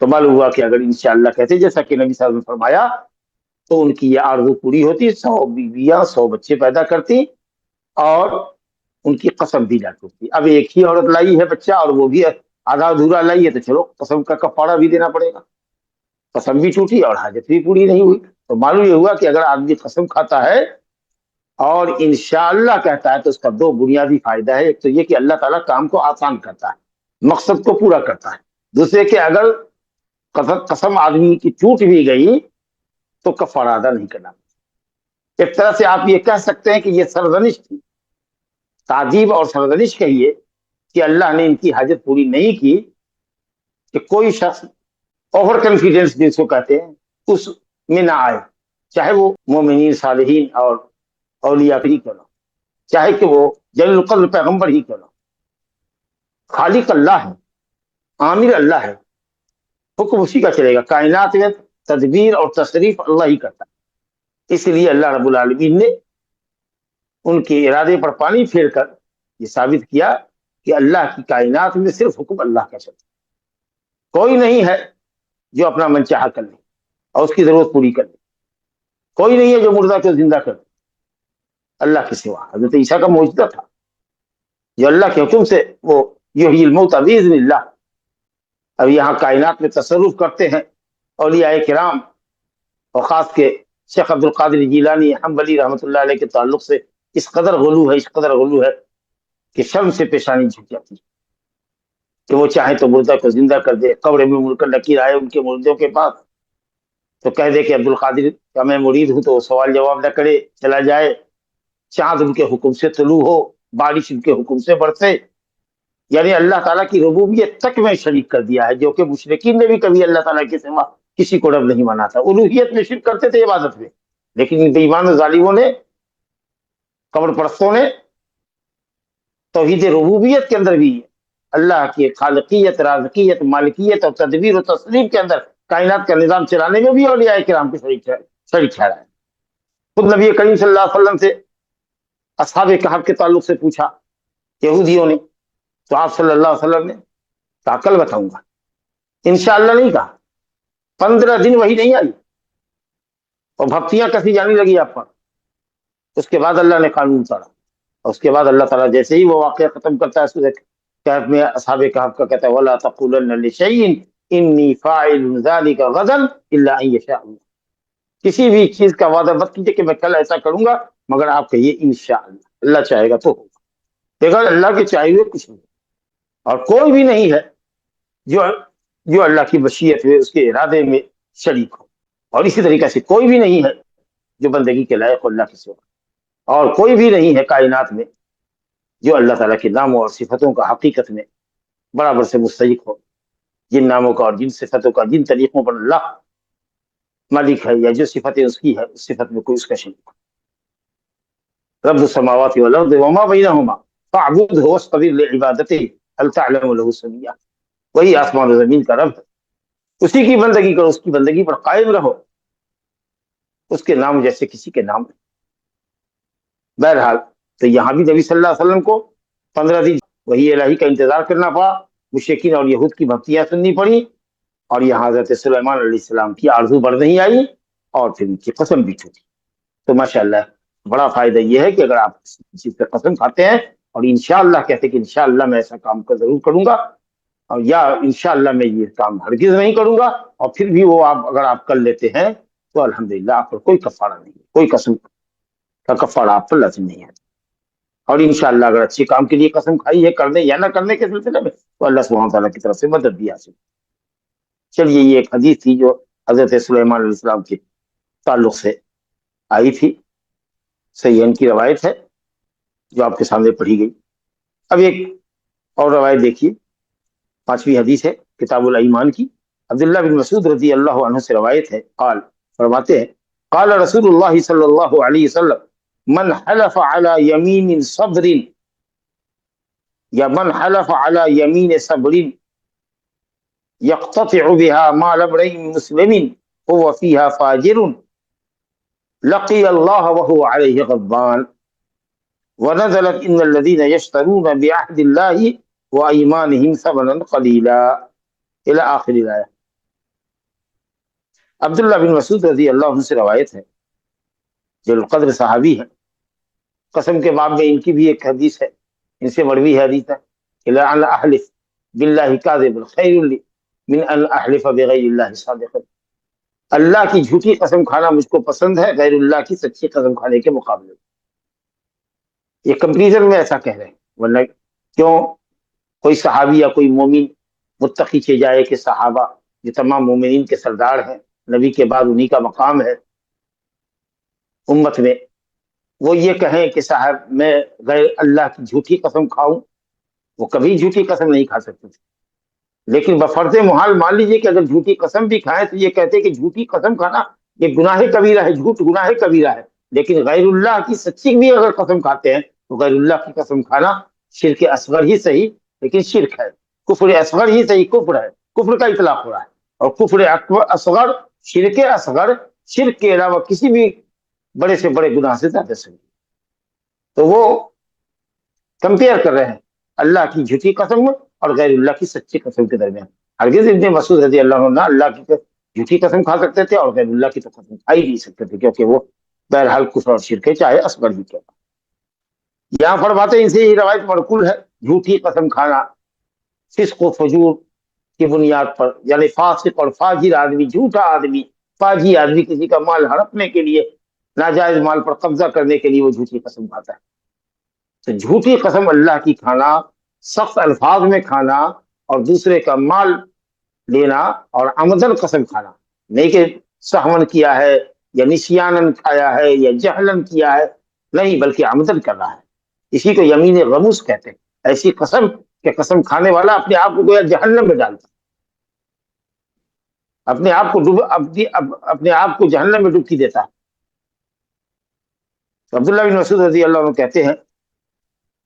تو معلوم ہوا کہ اگر انشاءاللہ کہتے جیسا کہ نبی صلی اللہ علیہ وسلم نے فرمایا تو ان کی یہ آرزو پوری ہوتی، 100 بیویاں 100 بچے پیدا کرتی اور ان کی قسم بھی نہ ٹوٹتی۔ اب ایک ہی عورت لائی ہے بچہ اور وہ بھی آدھا ادھورا لائی ہے تو چلو قسم کا کفارہ بھی دینا پڑے گا، قسم بھی ٹوٹی اور حاجت بھی پوری نہیں ہوئی۔ تو معلوم یہ ہوا کہ اگر آدمی قسم کھاتا ہے اور انشاءاللہ کہتا ہے تو اس کا دو بنیادی فائدہ ہے، ایک تو یہ کہ اللہ تعالیٰ کام کو آسان کرتا ہے، مقصد کو پورا کرتا ہے، دوسرے کہ اگر قسم آدمی کی ٹوٹ بھی گئی تو کفارہ ادا نہیں کرنا۔ ایک طرح سے آپ یہ کہہ سکتے ہیں کہ یہ سرزنش تھی، تعجیب اور سرزنش کہیے کہ اللہ نے ان کی حاجت پوری نہیں کی، کہ کوئی شخص اوور کانفیڈنس جس کو کہتے ہیں اس میں نہ آئے، چاہے وہ مومنین صالحین اور اولیاء ہی کیوں نہ، چاہے کہ وہ جلیل القدر پیغمبر ہی کیوں نہ۔ خالق اللہ ہے، عامر اللہ ہے، حکم اسی کا چلے گا، کائنات میں تدبیر اور تصریف اللہ ہی کرتا ہے۔ اس لیے اللہ رب العالمین نے ان کے ارادے پر پانی پھیر کر یہ ثابت کیا کہ اللہ کی کائنات میں صرف حکم اللہ کا چلتا ہے، کوئی نہیں ہے جو اپنا من چاہا کر لے اور اس کی ضرورت پوری کر لے، کوئی نہیں ہے جو مردہ کو زندہ کر دے اللہ کے سوا۔ حضرت عیسیٰ کا معجزہ تھا جو اللہ کے حکم سے وہ یحیی الموتى باذن اللہ۔ اب یہاں کائنات میں تصرف کرتے ہیں اولیاء کرام، اور خاص کے شیخ عبد القادر جیلانی حنبلی رحمۃ اللہ علیہ کے تعلق سے اس قدر غلو ہے، اس قدر غلو ہے کہ شرم سے پیشانی جھک جاتی ہے کہ وہ چاہے تو مردہ کو زندہ کر دے، قبر میں مڑ کر لکیر آئے ان کے مردوں کے پاس تو کہہ دے کہ عبد القادر کا میں مرید ہوں، تو وہ سوال جواب نہ کرے چلا جائے، چاند ان کے حکم سے طلوع ہو، بارش ان کے حکم سے برسے، یعنی اللہ تعالیٰ کی ربوبیت تک میں شریک کر دیا ہے، جو کہ مشرکین نے بھی کبھی اللہ تعالیٰ کے سوا کسی کو رب نہیں مانا تھا۔ الوہیت میں شرک کرتے تھے، عبادت میں، لیکن ان بے ایمان ظالموں نے، قبر پرستوں نے توحید ربوبیت کے اندر بھی اللہ کی خالقیت، رازقیت، مالکیت اور تدبیر و تصریف کے اندر کائنات کا نظام چلانے میں بھی اولیاء کرام کے شریک ٹھہرا ہے۔ خود نبی کریم صلی اللہ علیہ وسلم سے اصحاب کہف کے تعلق سے پوچھا یہودیوں نے، تو آپ صلی اللہ علیہ وسلم نے کہا کل بتاؤں گا، انشاءاللہ نہیں کہا، 15 دن وہی نہیں آئی اور بھکتیاں کسی جانے لگی آپ پر۔ اس کے بعد اللہ نے قانون اتارا، اور اس کے بعد اللہ تعالیٰ جیسے ہی وہ واقعہ ختم کرتا ہے سورہ کہف میں، اصحاب کہف کا کہتا ہے وَلَا تَقُولَنَّ لِشَيْءٍ إِنِّي فَاعِلٌ ذَلِكَ غَدًا إِلَّا أَن يَشَاءَ اللَّهُ، کسی بھی چیز کا وعدہ مت کیجیے کہ میں کل ایسا کروں گا، مگر آپ کہیے انشاءاللہ، اللہ چاہے گا تو ہوگا۔ دیکھا اللہ کے چاہے ہوئے کچھ نہیں، اور کوئی بھی نہیں ہے جو اللہ کی مشیت میں، اس کے ارادے میں شریک ہو، اور اسی طریقے سے کوئی بھی نہیں ہے جو بندگی کے لائق ہو اللہ کے سوا، اور کوئی بھی نہیں ہے کائنات میں جو اللہ تعالیٰ کے ناموں اور صفتوں کا حقیقت میں برابر سے مستحق ہو۔ جن ناموں کا اور جن صفتوں کا، جن طریقوں پر اللہ مالک ہے یا جو صفتیں اس کی ہے، اس صفت میں کوئی اس کا شریک ہو۔ رب السماوات والارض وما بینہما فاعبدہ واصطبر لعبادتہ هل تعلم له سمیا، وہی آسمان و زمین کا رب ہے، اسی کی بندگی کرو، اس کی بندگی پر قائم رہو، اس کے نام جیسے کسی کے نام نہیں۔ بہرحال تو یہاں بھی نبی صلی اللہ علیہ وسلم کو 15 دن وہی الہی کا انتظار کرنا پڑا، مشرکین اور یہود کی بھکتیاں سننی پڑی، اور یہاں حضرت سلیمان علیہ السلام کی آرزو بڑھ نہیں آئی اور پھر ان کی قسم بھی ٹوٹی۔ تو ماشاءاللہ بڑا فائدہ یہ ہے کہ اگر آپ کسی چیز پہ قسم کھاتے ہیں اور انشاءاللہ کہتے ہیں کہ انشاءاللہ میں ایسا کام کا ضرور کروں گا، اور یا انشاءاللہ میں یہ کام ہرگز نہیں کروں گا، اور پھر بھی وہ اگر آپ کر لیتے ہیں تو الحمدللہ آپ پر کوئی کفارہ نہیں ہے، کوئی قسم کا کفارہ آپ پر لازم نہیں ہے۔ اور انشاءاللہ اگر اچھے کام کے لیے قسم کھائی ہے، کرنے یا نہ کرنے کے سلسلے میں، تو اللہ سبحانہ تعالیٰ کی طرف سے مدد بھی حاصل۔ چلیے یہ ایک حدیث تھی جو حضرت سلیمان علیہ السلام کے تعلق سے آئی تھی، صحیحین کی روایت ہے جو آپ کے سامنے پڑھی گئی۔ اب ایک اور روایت دیکھیے، 5ویں حدیث ہے کتاب الایمان کی، عبداللہ بن مسعود رضی اللہ عنہ سے روایت ہے، قال فرماتے ہیں قال رسول اللہ صلی اللہ علیہ وسلم من حلف على یمین صبر یا من حلف على یمین صبر يقتطع بها مال امرئ مسلم هو فيها فاجر لقي الله وهو عليه غضبان ونزلت ان الذين يشترون بعهد الله وايمانهم ثمنا قليلا الى اخر الايه۔ عبداللہ بن مسعود رضی اللہ عنہ سے روایت ہے، جو القدر صحابی ہیں، قسم کے باب میں ان کی بھی ایک حدیث ہے، ان سے مروی ہے حدیث ہے کہ لعن احلف باللہ کاذب خیر لی من ان احلف بغیر اللہ صادقا، اللہ کی جھوٹی قسم کھانا مجھ کو پسند ہے غیر اللہ کی سچی قسم کھانے کے مقابلے میں۔ یہ کمپیریزن میں ایسا کہہ رہے ہیں، ورنہ کیوں کوئی صحابی یا کوئی مومن متقی چہ جائے کہ صحابہ یہ تمام مومنین کے سردار ہیں، نبی کے بعد انہی کا مقام ہے امت میں، وہ یہ کہیں کہ صاحب میں غیر اللہ کی جھوٹی قسم کھاؤں، وہ کبھی جھوٹی قسم نہیں کھا سکتے تھے، لیکن بفرض محال مان لیجیے کہ اگر جھوٹی قسم بھی کھائیں تو یہ کہتے کہ جھوٹی قسم کھانا یہ گناہ کبیرہ ہے، جھوٹ گناہ کبیرہ ہے، لیکن غیر اللہ کی سچی بھی اگر قسم کھاتے ہیں تو غیر اللہ کی قسم کھانا شرک اصغر ہی صحیح لیکن شرک ہے، کفر اصغر ہی صحیح کفر ہے، کفر کا اطلاق ہو رہا ہے، اور کفر اصغر اصغر شرک کے علاوہ کسی بھی بڑے سے بڑے گناہ سے زیادہ صحیح، تو وہ کمپیئر کر رہے ہیں اللہ کی جھوٹی قسم اور غیر اللہ کی سچی قسم کے درمیان۔ ہرگز ابن مسعود رضی اللہ عنہ اللہ کی جھوٹی قسم کھا سکتے تھے اور غیر اللہ کی تو قسم کھا ہی نہیں سکتے تھے، کیونکہ وہ بہرحال کفر اور شرک ہے، چاہے اصغر ہی کیا۔ یہاں فرماتے ہیں ان سے یہ روایت منقول ہے، جھوٹی قسم کھانا فسق و فجور کی بنیاد پر، یعنی فاسق اور فاجر آدمی، جھوٹا آدمی، فاجی آدمی کسی کا مال ہڑپنے کے لیے، ناجائز مال پر قبضہ کرنے کے لیے وہ جھوٹی قسم کھاتا ہے۔ تو جھوٹی قسم اللہ کی کھانا، سخت الفاظ میں کھانا اور دوسرے کا مال لینا، اور عمدن قسم کھانا، نہیں کہ سہون کیا ہے یا نسیانن کھایا ہے یا جہلن کیا ہے، نہیں بلکہ عمدن کر رہا ہے، اسی کو یمین غموس کہتے ہیں، ایسی قسم کہ قسم کھانے والا اپنے آپ کو گویا جہنم میں ڈالتا، اپنے آپ کو اپنے آپ کو جہنم میں ڈبکی دیتا ہے۔ تو عبداللہ بن مسعود رضی اللہ عنہ کہتے ہیں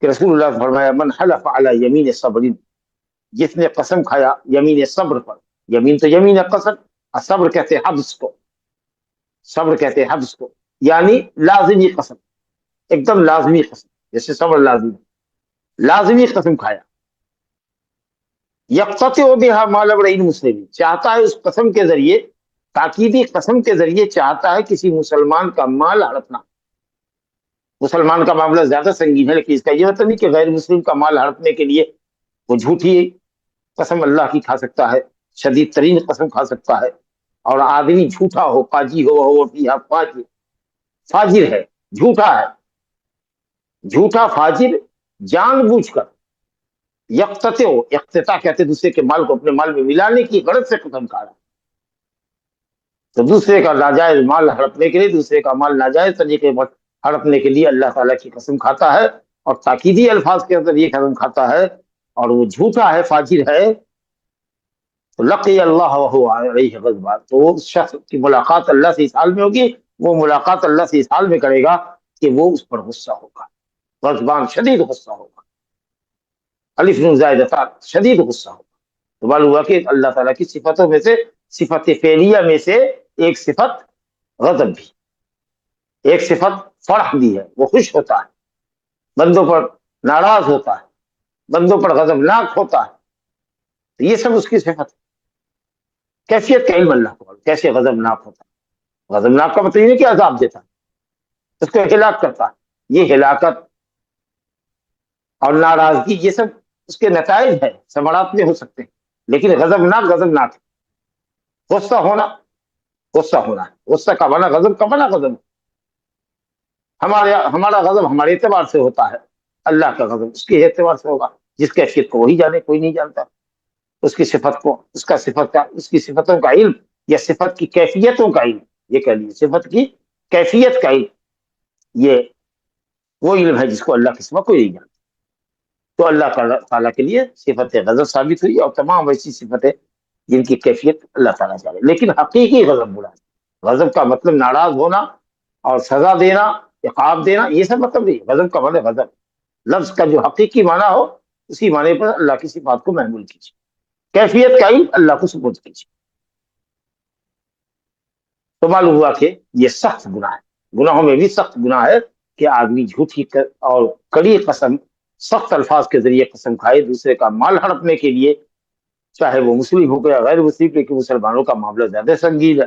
کہ رسول اللہ نے فرمایا من حلف علی یمین صبر، جس نے قسم کھایا یمین صبر پر، یمین تو یمین ہے قسم، اور صبر کہتے ہیں حبس کو، صبر کہتے ہیں حبس کو، یعنی لازمی قسم، ایک دم لازمی قسم، جیسے صبر لازمی، لازمی قسم کھایا، یقتطع بها مال امرئ مسلم، چاہتا ہے اس قسم کے ذریعے، تاکیدی قسم کے ذریعے چاہتا ہے کسی مسلمان کا مال ہڑپنا۔ مسلمان کا معاملہ زیادہ سنگین ہے، لیکن اس کا یہ مطلب نہیں کہ غیر مسلم کا مال ہڑپنے کے لیے وہ جھوٹی قسم اللہ کی کھا سکتا ہے، شدید ترین قسم کھا سکتا ہے، اور آدمی جھوٹا ہو، فاجی ہو فیہا فاجر، فاجر ہے، جھوٹا ہے، جھوٹا فاجر جان بوجھ کر یقتطع، اقتطاع کہتے دوسرے کے مال کو اپنے مال میں ملانے کی غرض سے قسم کھا رہا ہے، تو دوسرے کا ناجائز مال ہڑپنے کے لیے، دوسرے کا مال ناجائز طریقے پر ہڑپنے کے لیے اللہ تعالیٰ کی قسم کھاتا ہے، اور تاکیدی الفاظ کے اندر یہ قسم کھاتا ہے، اور وہ جھوٹا ہے، فاجر ہے، تو لقی اللہ وہو علیہ غضبان، تو اس شخص کی ملاقات اللہ سے اس حال میں ہوگی، وہ ملاقات اللہ سے اس حال میں کرے گا کہ وہ اس پر غصہ ہوگا، غضبان شدید غصہ ہوگا، الف نون زائدتان، شدید غصہ ہوگا۔ تو معلوم ہوا کہ اللہ تعالیٰ کی صفتوں میں سے، صفت فعلیہ میں سے ایک صفت غضب بھی، ایک صفت فرح بھی ہے، وہ خوش ہوتا ہے، بندوں پر ناراض ہوتا ہے، بندوں پر غضبناک ہوتا ہے، تو یہ سب اس کی صفت ہے۔ کیفیت کا علم اللہ کو کیسے غضبناک ہوتا ہے، غضبناک کا مطلب یہ نہیں کہ عذاب دیتا ہے، اس کو ہلاک کرتا ہے، یہ ہلاکت اور ناراضگی یہ سب اس کے نتائج ہیں، ثمرات میں ہو سکتے ہیں، لیکن غضبناک غضبناک ہے، غصہ ہونا غصہ ہونا ہے، غصہ کا بنا غضب کا بنا غضب، ہمارا غضب ہمارے اعتبار سے ہوتا ہے، اللہ کا غضب اس کے اعتبار سے ہوگا، جس کیفیت کو وہی جانے، کوئی نہیں جانتا، اس کی صفت کو، اس کا صفت کا، اس کی صفتوں کا علم یا صفت کی کیفیتوں کا علم، یہ کہہ لیجیے صفت کی کیفیت کا علم، یہ وہ علم ہے جس کو اللہ کے سوا کوئی نہیں جانتا۔ تو اللہ تعالیٰ کے لیے صفت غضب ثابت ہوئی، اور تمام ایسی صفتیں جن کی کیفیت اللہ تعالیٰ جانے، لیکن حقیقی غضب برا ہے، غضب کا مطلب ناراض ہونا اور سزا دینا، عقاب دینا، یہ سب مطلب نہیں، غضب کا مطلب غضب، لفظ کا جو حقیقی معنی ہو اسی معنی پر اللہ کی صفات کو محمول کیجیے، کیفیت کا علم اللہ کو سپرد کیجیے۔ تو معلوم ہوا کہ یہ سخت گناہ ہے، گناہوں میں بھی سخت گناہ ہے کہ آدمی جھوٹی اور کڑی قسم، سخت الفاظ کے ذریعے قسم کھائے دوسرے کا مال ہڑپنے کے لیے، چاہے وہ مسلم ہو گیا غیر مسلم، لیکن مسلمانوں کا معاملہ زیادہ سنگین ہے،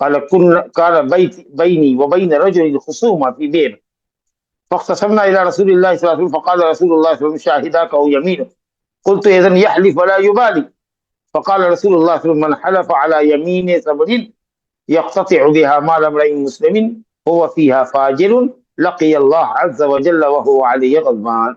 قال كان بيني وبين رجل خصومة في بئر فاختصمنا إلى رسول الله صلى الله عليه وسلم فقال رسول الله صلى الله عليه وسلم شاهداك أو يمينه قلت إذن يحلف ولا يبالي فقال رسول الله صلى الله عليه وسلم من حلف على يمين صبر يقتطع بها مال امرئ مسلم هو فيها فاجر لقي الله عز وجل وهو عليه غضبان।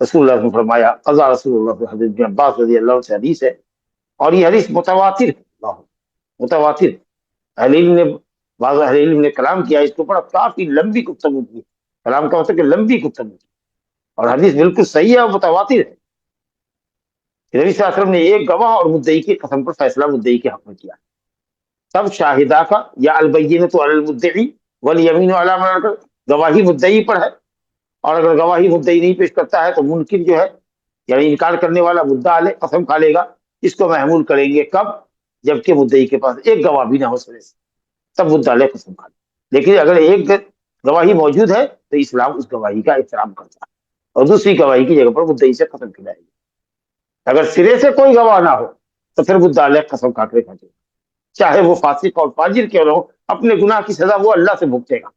رسول اللہ نے فرمایا قضا رسول اللہ، حضرت ابن عباس رضی اللہ عنہ سے حدیث ہے، اور یہ حدیث متواتر ہے، اللہ متواتر۔ اہل علم نے بعض اہل علم نے کلام کیا اس کے اوپر، کافی لمبی گفتگو کی، کلام کا مطلب کہ لمبی گفتگو کی، اور حدیث بالکل صحیح ہے اور متواتر ہے۔ نبی صلی اللہ علیہ وسلم نے ایک گواہ اور مدعی کی قسم پر فیصلہ مدعی کے حق میں کیا، تب شاہدہ کا یا البینۃ علی المدعی والیمین علی من انکر، گواہی مدعی پر ہے، اور اگر گواہی مدعی نہیں پیش کرتا ہے تو منکر جو ہے یعنی انکار کرنے والا مدعا علیہ قسم کھا لے گا۔ اس کو محمول کریں گے کب؟ جبکہ مدعی کے پاس ایک گواہ بھی نہ ہو سکے، تب مدعا علیہ قسم کھا لے۔ لیکن اگر ایک گواہی موجود ہے تو اسلام اس گواہی کا احترام کرتا ہے اور دوسری گواہی کی جگہ پر مدعی سے قسم کھلائے گا۔ اگر سرے سے کوئی گواہ نہ ہو تو پھر مدعا علیہ قسم کھا کر کھاتے، چاہے وہ فاسق اور فاجر کیوں نہ ہو، اپنے گناہ کی سزا وہ اللہ سے بھگتے گا۔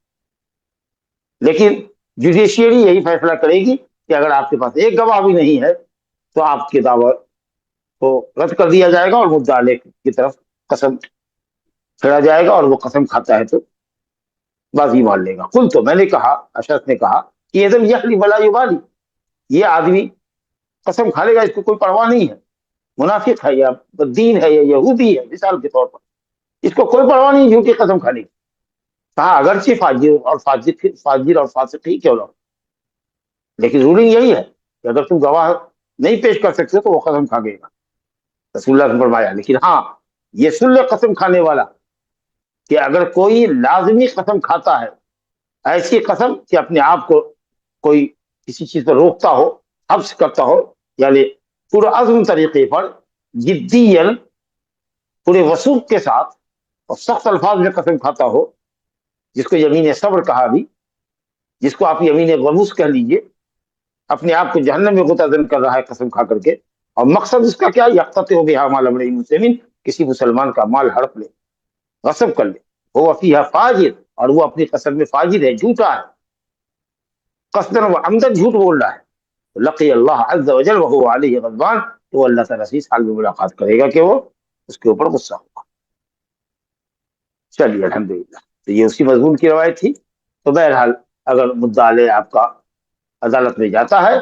لیکن جوڈیشیری یہی فیصلہ کرے گی کہ اگر آپ کے پاس ایک گواہ بھی نہیں ہے تو آپ کے دعوی کو رد کر دیا جائے گا اور مدعا علیہ کی طرف قسم پھیرا جائے گا، اور وہ قسم کھاتا ہے تو بازی مان لے گا۔ قل تو میں نے کہا، اشعث نے کہا کہ اذن یحلف ولا یبالی، یہ آدمی قسم کھا لے گا، اس کو کوئی پرواہ نہیں ہے، منافق ہے یا دین ہے یا یہودی ہے مثال کے طور پر، اس کو کوئی پرواہ نہیں جھوٹی قسم کھانے کی۔ کہا اگرچہ فاجر اور فاسق ہی کیوں نہ ہو، لیکن رولنگ یہی ہے کہ اگر تم گواہ نہیں پیش کر سکتے تو وہ قسم کھا گئے گا۔ رسول اللہ نے فرمایا لیکن ہاں یہ سن لے قسم کھانے والا کہ اگر کوئی لازمی قسم کھاتا ہے، ایسی قسم کہ اپنے آپ کو کوئی کسی چیز پر روکتا ہو، حبس کرتا ہو، یعنی پورے عزم طریقے پر جدیاً پورے وثوق کے ساتھ اور سخت الفاظ میں قسم کھاتا ہو، جس کو یمین صبر کہا بھی، جس کو آپ یمین غموس کہہ لیجئے، اپنے آپ کو جہنم میں غتہ کر رہا ہے قسم کھا کر کے، اور مقصد اس کا کیا؟ یقتطع بہا مال امرئ مسلم، کسی مسلمان کا مال ہڑپ لے، غصب کر لے، وہ فیہا فاجر، اور وہ اپنی قسم میں فاجر ہے، جھوٹا ہے، قصداً و عمدن جھوٹ بول رہا ہے، لقی اللہ عز وجل وهو علیہ غضبان، تو وہ اللہ تعالیٰ سے اس حال میں ملاقات کرے گا کہ وہ اس کے اوپر غصہ ہوگا۔ چلیے الحمدللہ، تو یہ اسی مضمون کی روایت تھی۔ تو بہرحال اگر مدعا علیہ آپ کا عدالت میں جاتا ہے،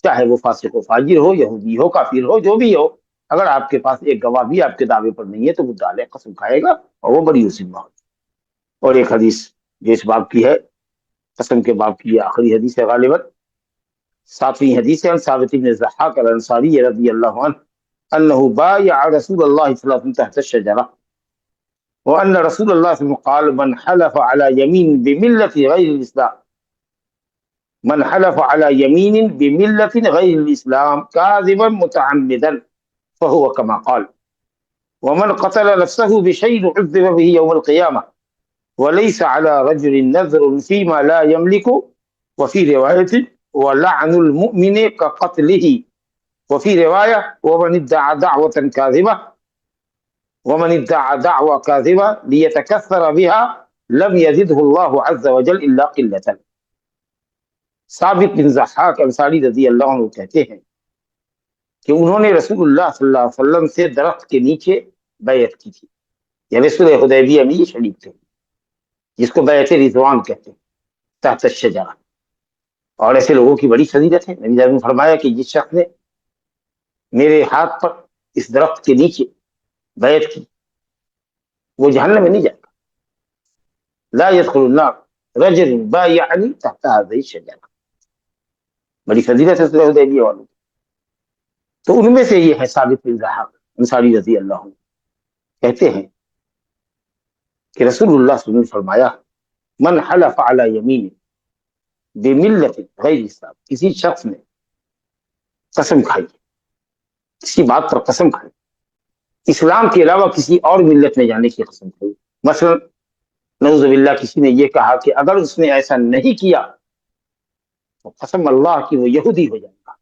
چاہے وہ فاسق و فاجر ہو، یہودی ہو، کافر ہو، جو بھی ہو، اگر آپ کے پاس ایک گواہ بھی آپ کے دعوے پر نہیں ہے تو مدعا علیہ قسم کھائے گا اور وہ بری ذمہ ہوگی۔ اور ایک حدیث جو اس باب کی ہے، قسم کے باب کی آخری حدیث ہے، غالباً 7ویں حدیث ہے، عن ثابت بن الضحاک الانصاری رضی اللہ عنہ انہ بایع رسول اللہ صلی اللہ علیہ وسلم تحت الشجرہ، وان رسول اللہ صلی اللہ علیہ وسلم قال من حلف على يمين بملة غير الاسلام، من حلف على يمين بملة غير الاسلام كاذبا متعمدا فهو كما قال، ومن قتل نفسه بشيء عذب به يوم القيامة، وليس على رجل نذر فيما لا يملك، وفي رواية ولعن المؤمن كقتله، وفي رواية ومن ادعى دعوة كاذبة، ومن ادعى دعوة كاذبة ليتكثر بها لم يزده الله عز وجل إلا قلة۔ ثابت بن ضحاک انصاری رضی اللہ عنہ کہتے ہیں کہ انہوں نے رسول اللہ صلی اللہ علیہ وسلم سے درخت کے نیچے بیعت کی تھی، یعنی صلح حدیبیہ میں یہ شریک تھے، جس کو بیعت رضوان کہتے ہیں، تحت الشجرہ۔ اور ایسے لوگوں کی بڑی فضیلت ہے۔ نبی نے فرمایا کہ جس شخص نے میرے ہاتھ پر اس درخت کے نیچے بیعت کی وہ جہنم میں نہیں جائے گا، لا يدخل النار رجل بايعني تحت هذه الشجرة۔ بڑی فضیلت ہے صلح حدیبیہ والوں کی۔ تو ان میں سے یہ ہے ثابت بن ضحاک انصاری رضی اللہ عنہ، کہتے ہیں کہ رسول اللہ صلی اللہ علیہ وسلم نے فرمایا من حلف على يمين بملت غیر اسلام، کسی شخص نے قسم کھائی، کسی بات پر قسم کھائی، اسلام کے علاوہ کسی اور ملت میں جانے کی قسم کھائی، مثلا نعوذ باللہ کسی نے یہ کہا کہ اگر اس نے ایسا نہیں کیا تو قسم اللہ کی وہ یہودی ہو جائے گا،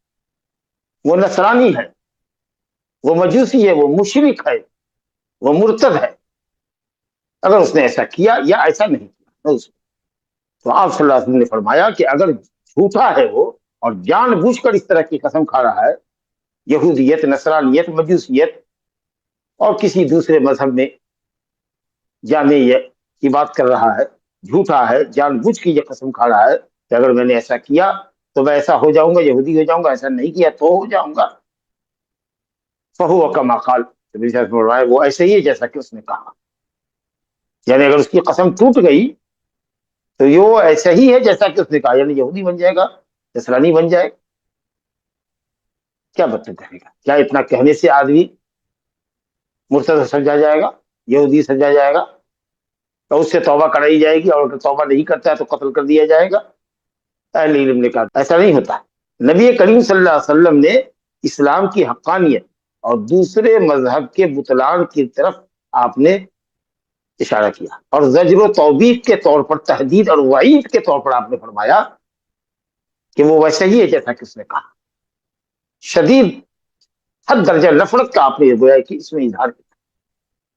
وہ نصرانی ہے، وہ مجوسی ہے، وہ مشرک ہے، وہ مرتد ہے، اگر اس نے ایسا کیا یا ایسا نہیں کیا۔ تو آپ صلی اللہ علیہ وسلم نے فرمایا کہ اگر جھوٹا ہے وہ اور جان بوجھ کر اس طرح کی قسم کھا رہا ہے، یہودیت، نصرانیت، مجوسیت اور کسی دوسرے مذہب میں جانے کی بات کر رہا ہے، جھوٹا ہے، جان بوجھ کے یہ قسم کھا رہا ہے کہ اگر میں نے ایسا کیا تو میں ایسا ہو جاؤں گا، یہودی ہو جاؤں گا، ایسا نہیں کیا تو ہو جاؤں گا. فہو کما قال، نبی صلی اللہ علیہ وسلم فرمایا وہ ایسے ہی ہے جیسا کہ اس نے کہا. یعنی اگر اس کی قسم ٹوٹ گئی تو یہ وہ ایسا ہی ہے جیسا کہ اس نے کہا، یعنی یہودی بن جائے گا، نصرانی بن جائے گا. کیا مطلب کہے گا؟ کیا اتنا کہنے سے آدمی مرتد سمجھا جائے گا، یہودی سمجھا جائے گا؟ تو اس سے توبہ کرائی جائے گی، اور اگر توبہ نہیں کرتا ہے تو قتل کر دیا جائے گا؟ اہل علم نے کہا ایسا نہیں ہوتا. نبی کریم صلی اللہ علیہ وسلم نے اسلام کی حقانیت اور دوسرے مذہب کے بطلان کی طرف آپ نے اشارہ کیا، اور زجر و توبیخ کے طور پر، تحدید اور وعید کے طور پر آپ نے فرمایا کہ وہ ویسا ہی ہے جیسا کہ اس نے کہا. شدید حد درجہ نفرت کا آپ نے گویا کہ اس میں اظہار کیا.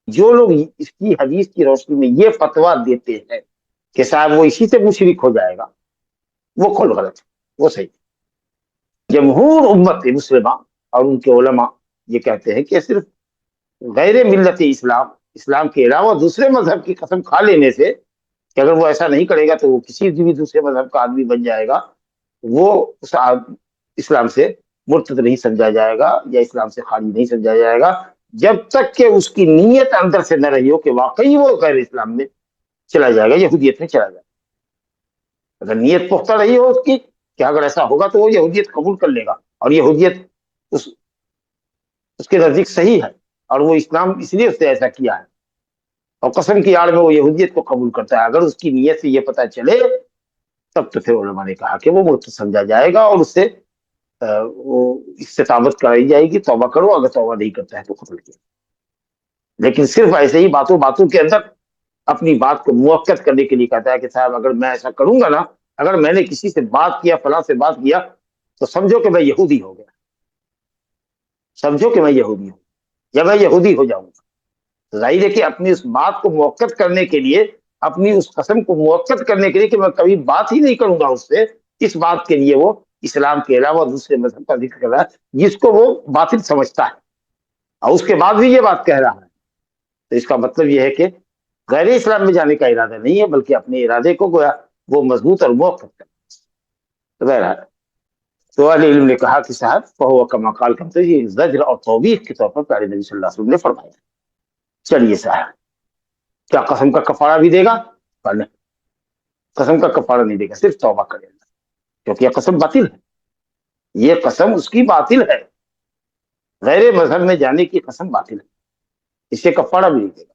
جو لوگ اس کی حدیث کی روشنی میں یہ فتویٰ دیتے ہیں کہ صاحب وہ اسی سے مشرک ہو جائے گا، وہ کل غلط ہے، وہ صحیح. جمہور امت مسلمہ اور ان کے علماء یہ کہتے ہیں کہ صرف غیر ملت اسلام، اسلام کے علاوہ دوسرے مذہب کی قسم کھا لینے سے، کہ اگر وہ ایسا نہیں کرے گا تو وہ کسی بھی دوسرے مذہب کا آدمی بن جائے گا، وہ اس اسلام سے مرتد نہیں سمجھا جائے گا یا اسلام سے خارج نہیں سمجھا جائے گا، جب تک کہ اس کی نیت اندر سے نہ رہی ہو کہ واقعی وہ غیر اسلام میں چلا جائے گا، یہودیت میں چلا جائے گا. اگر نیت پختہ رہی ہو اس کی کہ اگر ایسا ہوگا تو وہ یہودیت قبول کر لے گا، اور یہودیت اس کے نزدیک صحیح ہے، اور وہ اسلام اس لیے اس نے ایسا کیا ہے، اور قسم کی آڑ میں وہ یہودیت کو قبول کرتا ہے، اگر اس کی نیت سے یہ پتہ چلے تب تو پھر علماء نے کہا کہ وہ مرتد سمجھا جائے گا، اور اس سے ثابت کرائی جائے گی توبہ کرو، اگر توبہ نہیں کرتا ہے تو قتل کیا. لیکن صرف ایسے ہی باتوں باتوں کے اندر اپنی بات کو موقت کرنے کے لیے کہتا ہے کہ صاحب اگر میں ایسا کروں گا نا، اگر میں نے کسی سے بات کیا، فلاں سے بات کیا، تو سمجھو کہ میں یہودی ہو گیا، سمجھو کہ میں یہودی ہوں یا میں یہودی ہو جاؤں گا. ظاہر ہے کہ اپنی اس بات کو موقت کرنے کے لیے، اپنی اس قسم کو موقت کرنے کے لیے کہ میں کبھی بات ہی نہیں کروں گا اس سے، اس بات کے لیے وہ اسلام کے علاوہ دوسرے مذہب کا ذکر کر رہا ہے جس کو وہ باطل سمجھتا ہے، اور اس کے بعد بھی یہ بات کہہ رہا ہے. تو اس کا مطلب یہ ہے کہ غیر اسلام میں جانے کا ارادہ نہیں ہے، بلکہ اپنے ارادے کو گویا وہ مضبوط اور موقت کرنا. تو اہل علم نے کہا کہ صاحب فہو کما قال کرتے یہ زجر اور توبیخ کے طور پر پیارے نبی صلی اللہ علیہ وسلم نے فرمایا. چلیے صاحب، کیا قسم کا کفارہ بھی دے گا؟ نہیں، قسم کا کفارہ نہیں دے گا، صرف توبہ کرے گا، کیونکہ یہ قسم باطل ہے، یہ قسم اس کی باطل ہے، غیر مذہب میں جانے کی قسم باطل ہے، اسے کفارہ بھی نہیں دے گا.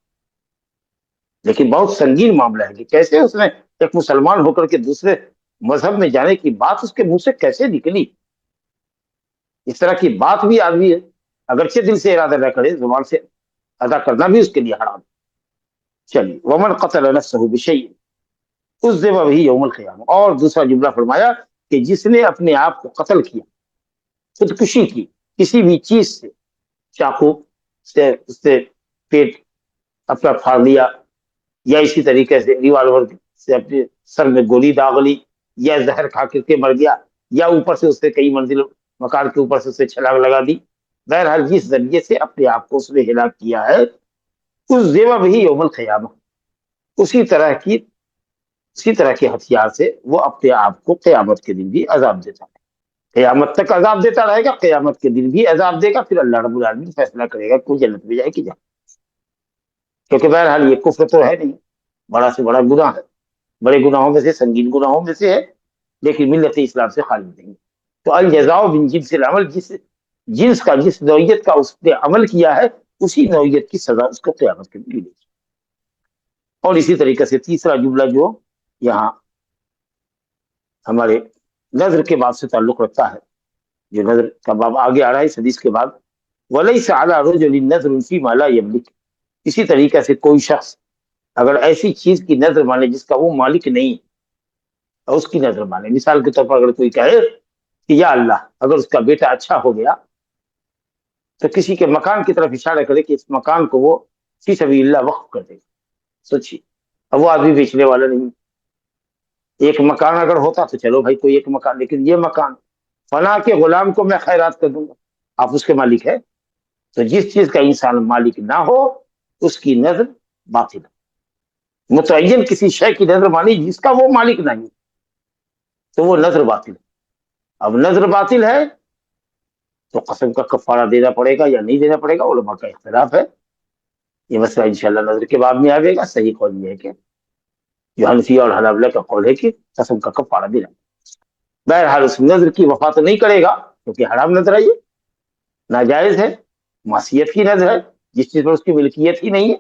لیکن بہت سنگین معاملہ ہے کہ کیسے اس نے ایک مسلمان ہو کر کے دوسرے مذہب میں جانے کی بات اس کے منہ سے کیسے نکلی. اس طرح کی بات بھی آدمی اگرچہ دل سے ارادہ نہ کرے، زبان سے ادا کرنا بھی اس کے لیے حرام. چلیے، ومن قتل نفسه بشیء عذب به یوم القیامہ. اور دوسرا جملہ فرمایا کہ جس نے اپنے آپ کو قتل کیا، خودکشی کی کسی بھی چیز سے، چاقو سے اس سے پیٹ اپنا پھاڑ لیا، یا اسی طریقے سے ریوالور سے اپنے سر میں گولی داغ لی، یا زہر کھا کر کے مر گیا، یا اوپر سے اس سے کئی منزل مکان کے اوپر سے اسے چھلانگ لگا دی، بہرحال جس ذریعے سے اپنے آپ کو اس نے ہلاک کیا ہے، اس زیوا بھی یوم القیامہ، اسی طرح کے ہتھیار سے وہ اپنے آپ کو قیامت کے دن بھی عذاب دیتا ہے. قیامت تک عذاب دیتا رہے گا، قیامت کے دن بھی عذاب دے گا، پھر اللہ رب العالمین فیصلہ کرے گا کوئی جنت میں جائے کہ جائے. کیونکہ بہرحال یہ کفر تو ہے نہیں، بڑا سے بڑا گناہ ہے، بڑے گناہوں میں سے، سنگین گناہوں میں سے ہے، لیکن ملت اسلام سے خارج نہیں ہے. تو الجزاء من جنس العمل، جس نوعیت کا اس نے عمل کیا ہے اسی نوعیت کی سزا اس کو قیامت کے دن ملے گی. اور اسی طریقے سے تیسرا جملہ جو یہاں ہمارے نظر کے باب سے تعلق رکھتا ہے، جو نظر کا باب آگے آ رہا ہے اس حدیث کے بعد، وَلَيْسَ عَلَىٰ رَجُلٍ نَذْرٌ فِي مَا لَا يَمْلِكُ. اسی طریقے سے کوئی شخص اگر ایسی چیز کی نظر مانے جس کا وہ مالک نہیں، اور اس کی نظر مانے، مثال کے طور پر اگر کوئی کہے کہ یا اللہ اگر اس کا بیٹا اچھا ہو گیا تو کسی کے مکان کی طرف اشارہ کرے کہ اس مکان کو وہ فی سبیل اللہ وقف کر دے. سوچیے، اب وہ آدمی بیچنے والا نہیں، ایک مکان اگر ہوتا تو چلو بھائی کوئی ایک مکان، لیکن یہ مکان فلاں کے غلام کو میں خیرات کر دوں گا، آپ اس کے مالک ہے. تو جس چیز کا انسان مالک نہ ہو اس کی نظر باطل ہے. متعین کسی شے کی نظر مانی جس کا وہ مالک نہیں تو وہ نظر باطل ہے. اب نظر باطل ہے تو قسم کا کفارہ دینا پڑے گا یا نہیں دینا پڑے گا، علماء کا اختلاف ہے. یہ مسئلہ انشاءاللہ نظر کے بعد میں آئے گا. صحیح قول یہ ہے کہ جو حنفی اور حنابلہ کا قول ہے کہ قسم کا کفارہ دینا. بہرحال اس نظر کی وفا تو نہیں کرے گا کیونکہ حرام نظر ہے، یہ ناجائز ہے، معصیت کی نظر ہے جس چیز پر اس کی ملکیت ہی نہیں ہے.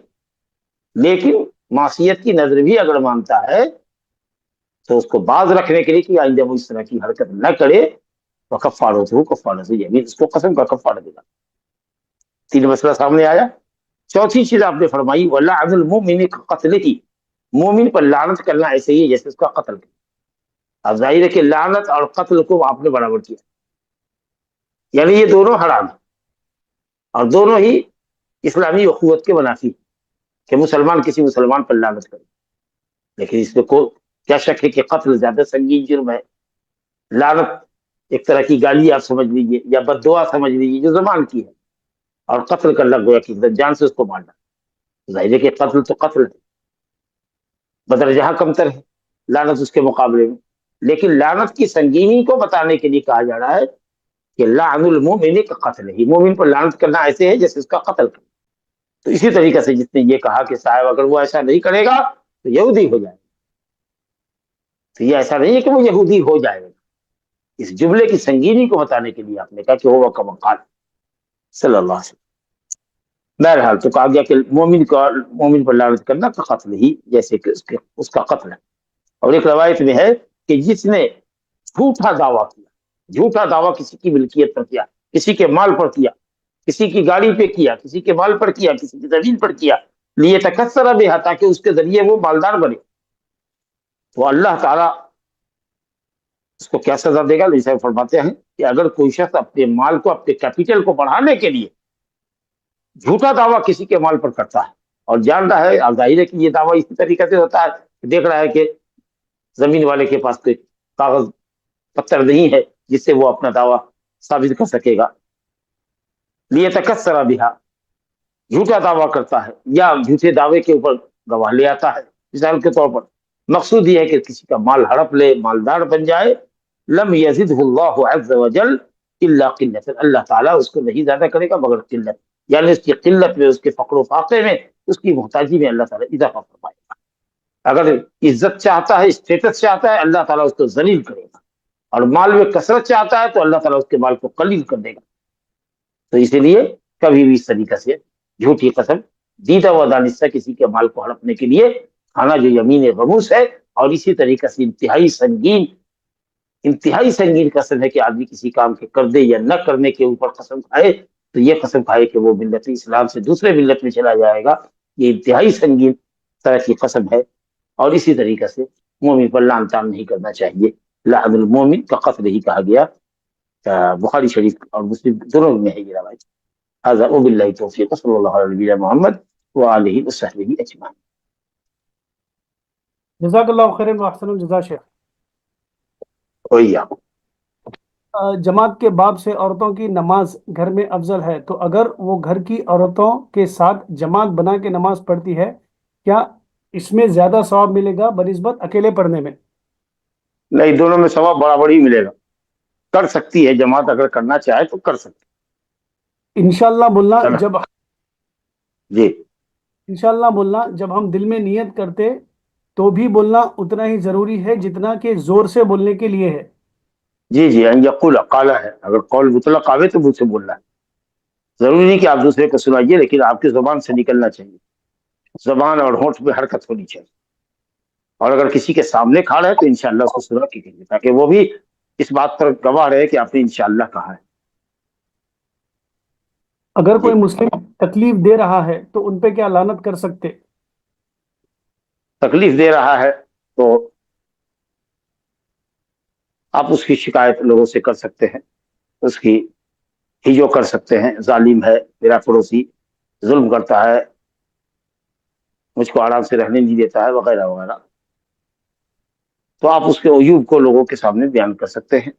لیکن معصیت کی نظر بھی اگر مانتا ہے تو اس کو باز رکھنے کے لیے کہ آئندہ وہ اس طرح کی حرکت نہ کرے تو کفارہ سے یمین، اس کو قسم کا کفارہ دینا. 3 مسئلہ سامنے آیا. چوتھی چیز آپ نے فرمائی وَلَعْنُ الْمُؤْمِنِ قتل، مومن پر لعنت کرنا ایسے ہی ہے جیسے اس کا قتل کیا. اب ظاہر ہے کہ لعنت اور قتل کو آپ نے برابر کیا، یعنی یہ دونوں حرام ہیں اور دونوں ہی اسلامی اخوت کے منافی کہ مسلمان کسی مسلمان پر لعنت کرے. لیکن اس میں کو کیا شک ہے کہ قتل زیادہ سنگین جرم ہے. لعنت ایک طرح کی گالی آپ سمجھ لیجیے یا بد دعا سمجھ لیجیے جو زبان کی ہے، اور قتل کرنا گویا کہ جان سے اس کو مارنا. ظاہر ہے کہ قتل تو قتل ہے، بدرجہ کمتر ہے لعنت اس کے مقابلے میں. لیکن لعنت کی سنگینی کو بتانے کے لیے کہا جا رہا ہے کہ لعن المؤمن کا قتل ہی، مومن پر لعنت کرنا ایسے ہے جیسے اس کا قتل کرنا. تو اسی طریقے سے جس نے یہ کہا کہ صاحب اگر وہ ایسا نہیں کرے گا تو یہودی ہو جائے گا، تو یہ ایسا نہیں ہے کہ وہ یہودی ہو جائے گا. اس جملے کی سنگینی کو بتانے کے لیے آپ نے کہا کہ وہ کما قال صلی اللہ علیہ وسلم. بہرحال تو کہا گیا کہ مومن پر لعنت کرنا کا قتل ہی جیسے کہ اس کا قتل ہے. اور ایک روایت میں ہے کہ جس نے جھوٹا دعویٰ کیا، جھوٹا دعویٰ کسی کی ملکیت پر کیا، کسی کے مال پر کیا، کسی کی گاڑی پہ کیا، کسی کے مال پر کیا، کسی کی زمین پر کیا، لیے تکثر بہا تاکہ اس کے ذریعے وہ مالدار بنے، تو اللہ تعالیٰ اس کو کیا سزا دے گا؟ نبی صاحب فرماتے ہیں کہ اگر کوئی شخص اپنے مال کو، اپنے کیپیٹل کو بڑھانے کے لیے جھوٹا دعویٰ کسی کے مال پر کرتا ہے اور جان رہا ہے، اور ظاہر ہے کہ یہ دعویٰ اسی طریقے سے ہوتا ہے، دیکھ رہا ہے کہ زمین والے کے پاس کوئی کاغذ پتر نہیں ہے جس سے وہ اپنا دعویٰ ثابت کر سکے گا، لیے تکثر بہا، جھوٹا دعویٰ کرتا ہے یا جھوٹے دعوے کے اوپر گواہ لے آتا ہے مثال کے طور پر. مقصود یہ ہے کہ کسی کا مال ہڑپ لے، مالدار بن جائے. لم یزدہ اللہ عز وجل الا قلت، اللہ تعالیٰ اس کو نہیں زیادہ کرے گا مگر قلت، یعنی اس کی قلت میں، اس کے فقر و فاقے میں، اس کی محتاجی میں اللہ تعالیٰ اضافہ فرمائے گا. اگر عزت چاہتا ہے، اسٹیٹس چاہتا ہے، اللہ تعالیٰ اس کو ذلیل کرے گا. اور مال میں کثرت چاہتا ہے تو اللہ تعالیٰ اس کے مال کو قلیل کر دے گا. تو اسی لیے کبھی بھی اس طریقے سے جھوٹی قسم دیدہ و دانستہ کسی کے مال کو ہڑپنے کے لیے کھانا جو یمین غموس ہے، اور اسی طریقے سے انتہائی سنگین قسم ہے کہ آدمی کسی کام کے کر دے یا نہ کرنے کے اوپر قسم کھائے تو یہ قسم کھائے کہ وہ ملت اسلام سے دوسرے ملت میں چلا جائے گا. یہ انتہائی سنگین طرح کی قسم ہے. اور اسی طریقے سے مومن پر لعن طعن نہیں کرنا چاہیے. لعن المومن کا قتل ہی کہا گیا. بخاری شریف اور مسلم دونوں میں ہے یہ روایت. هذا وبالله التوفيق، صلی اللہ علیہ نبینا محمد وآلہ وصحبہ اجمعین. جزاک اللہ خیر واحسن الجزا شیخ. وإياكم. جماعت کے باب سے عورتوں کی نماز گھر میں افضل ہے، تو اگر وہ گھر کی عورتوں کے ساتھ جماعت بنا کے نماز پڑھتی ہے، کیا اس میں زیادہ ثواب ملے گا بنسبت اکیلے پڑھنے میں؟ نہیں، دونوں میں ثواب برابر ہی ملے گا. کر سکتی ہے جماعت، اگر کرنا چاہے تو کر سکتی. انشاءاللہ مولانا جی انشاءاللہ مولانا جب ہم دل میں نیت کرتے تو بھی بولنا اتنا ہی ضروری ہے جتنا کہ زور سے بولنے کے لیے ہے. جی جی، ان یقول قالا ہے، اگر قول مطلق آوے تو مجھ سے بولنا ہے. ضروری نہیں کہ آپ دوسرے کو سنائیے، لیکن آپ کی زبان سے نکلنا چاہیے، زبان اور ہونٹ میں حرکت ہونی چاہیے. اور اگر کسی کے سامنے کھڑا ہے تو انشاءاللہ اس کو سنا کے کہیے تاکہ وہ بھی اس بات پر گواہ رہے کہ آپ نے انشاءاللہ کہا ہے. اگر کوئی مسلم تکلیف دے رہا ہے تو ان پہ کیا لعنت کر سکتے؟ تکلیف دے رہا ہے تو آپ اس کی شکایت لوگوں سے کر سکتے ہیں، اس کی ہجو کر سکتے ہیں. ظالم ہے میرا پڑوسی، ظلم کرتا ہے، مجھ کو آرام سے رہنے نہیں دیتا ہے، وغیرہ وغیرہ. تو آپ اس کے عیوب کو لوگوں کے سامنے بیان کر سکتے ہیں.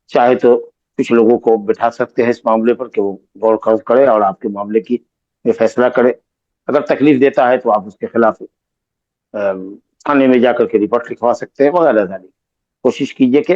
چاہے تو کچھ لوگوں کو بٹھا سکتے ہیں اس معاملے پر کہ وہ غور خوض کرے اور آپ کے معاملے کی میں فیصلہ کرے. اگر تکلیف دیتا ہے تو آپ اس کے خلاف تھانے میں جا کر کے رپورٹ لکھوا سکتے ہیں وغیرہ. کوشش کیجئے کہ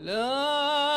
لا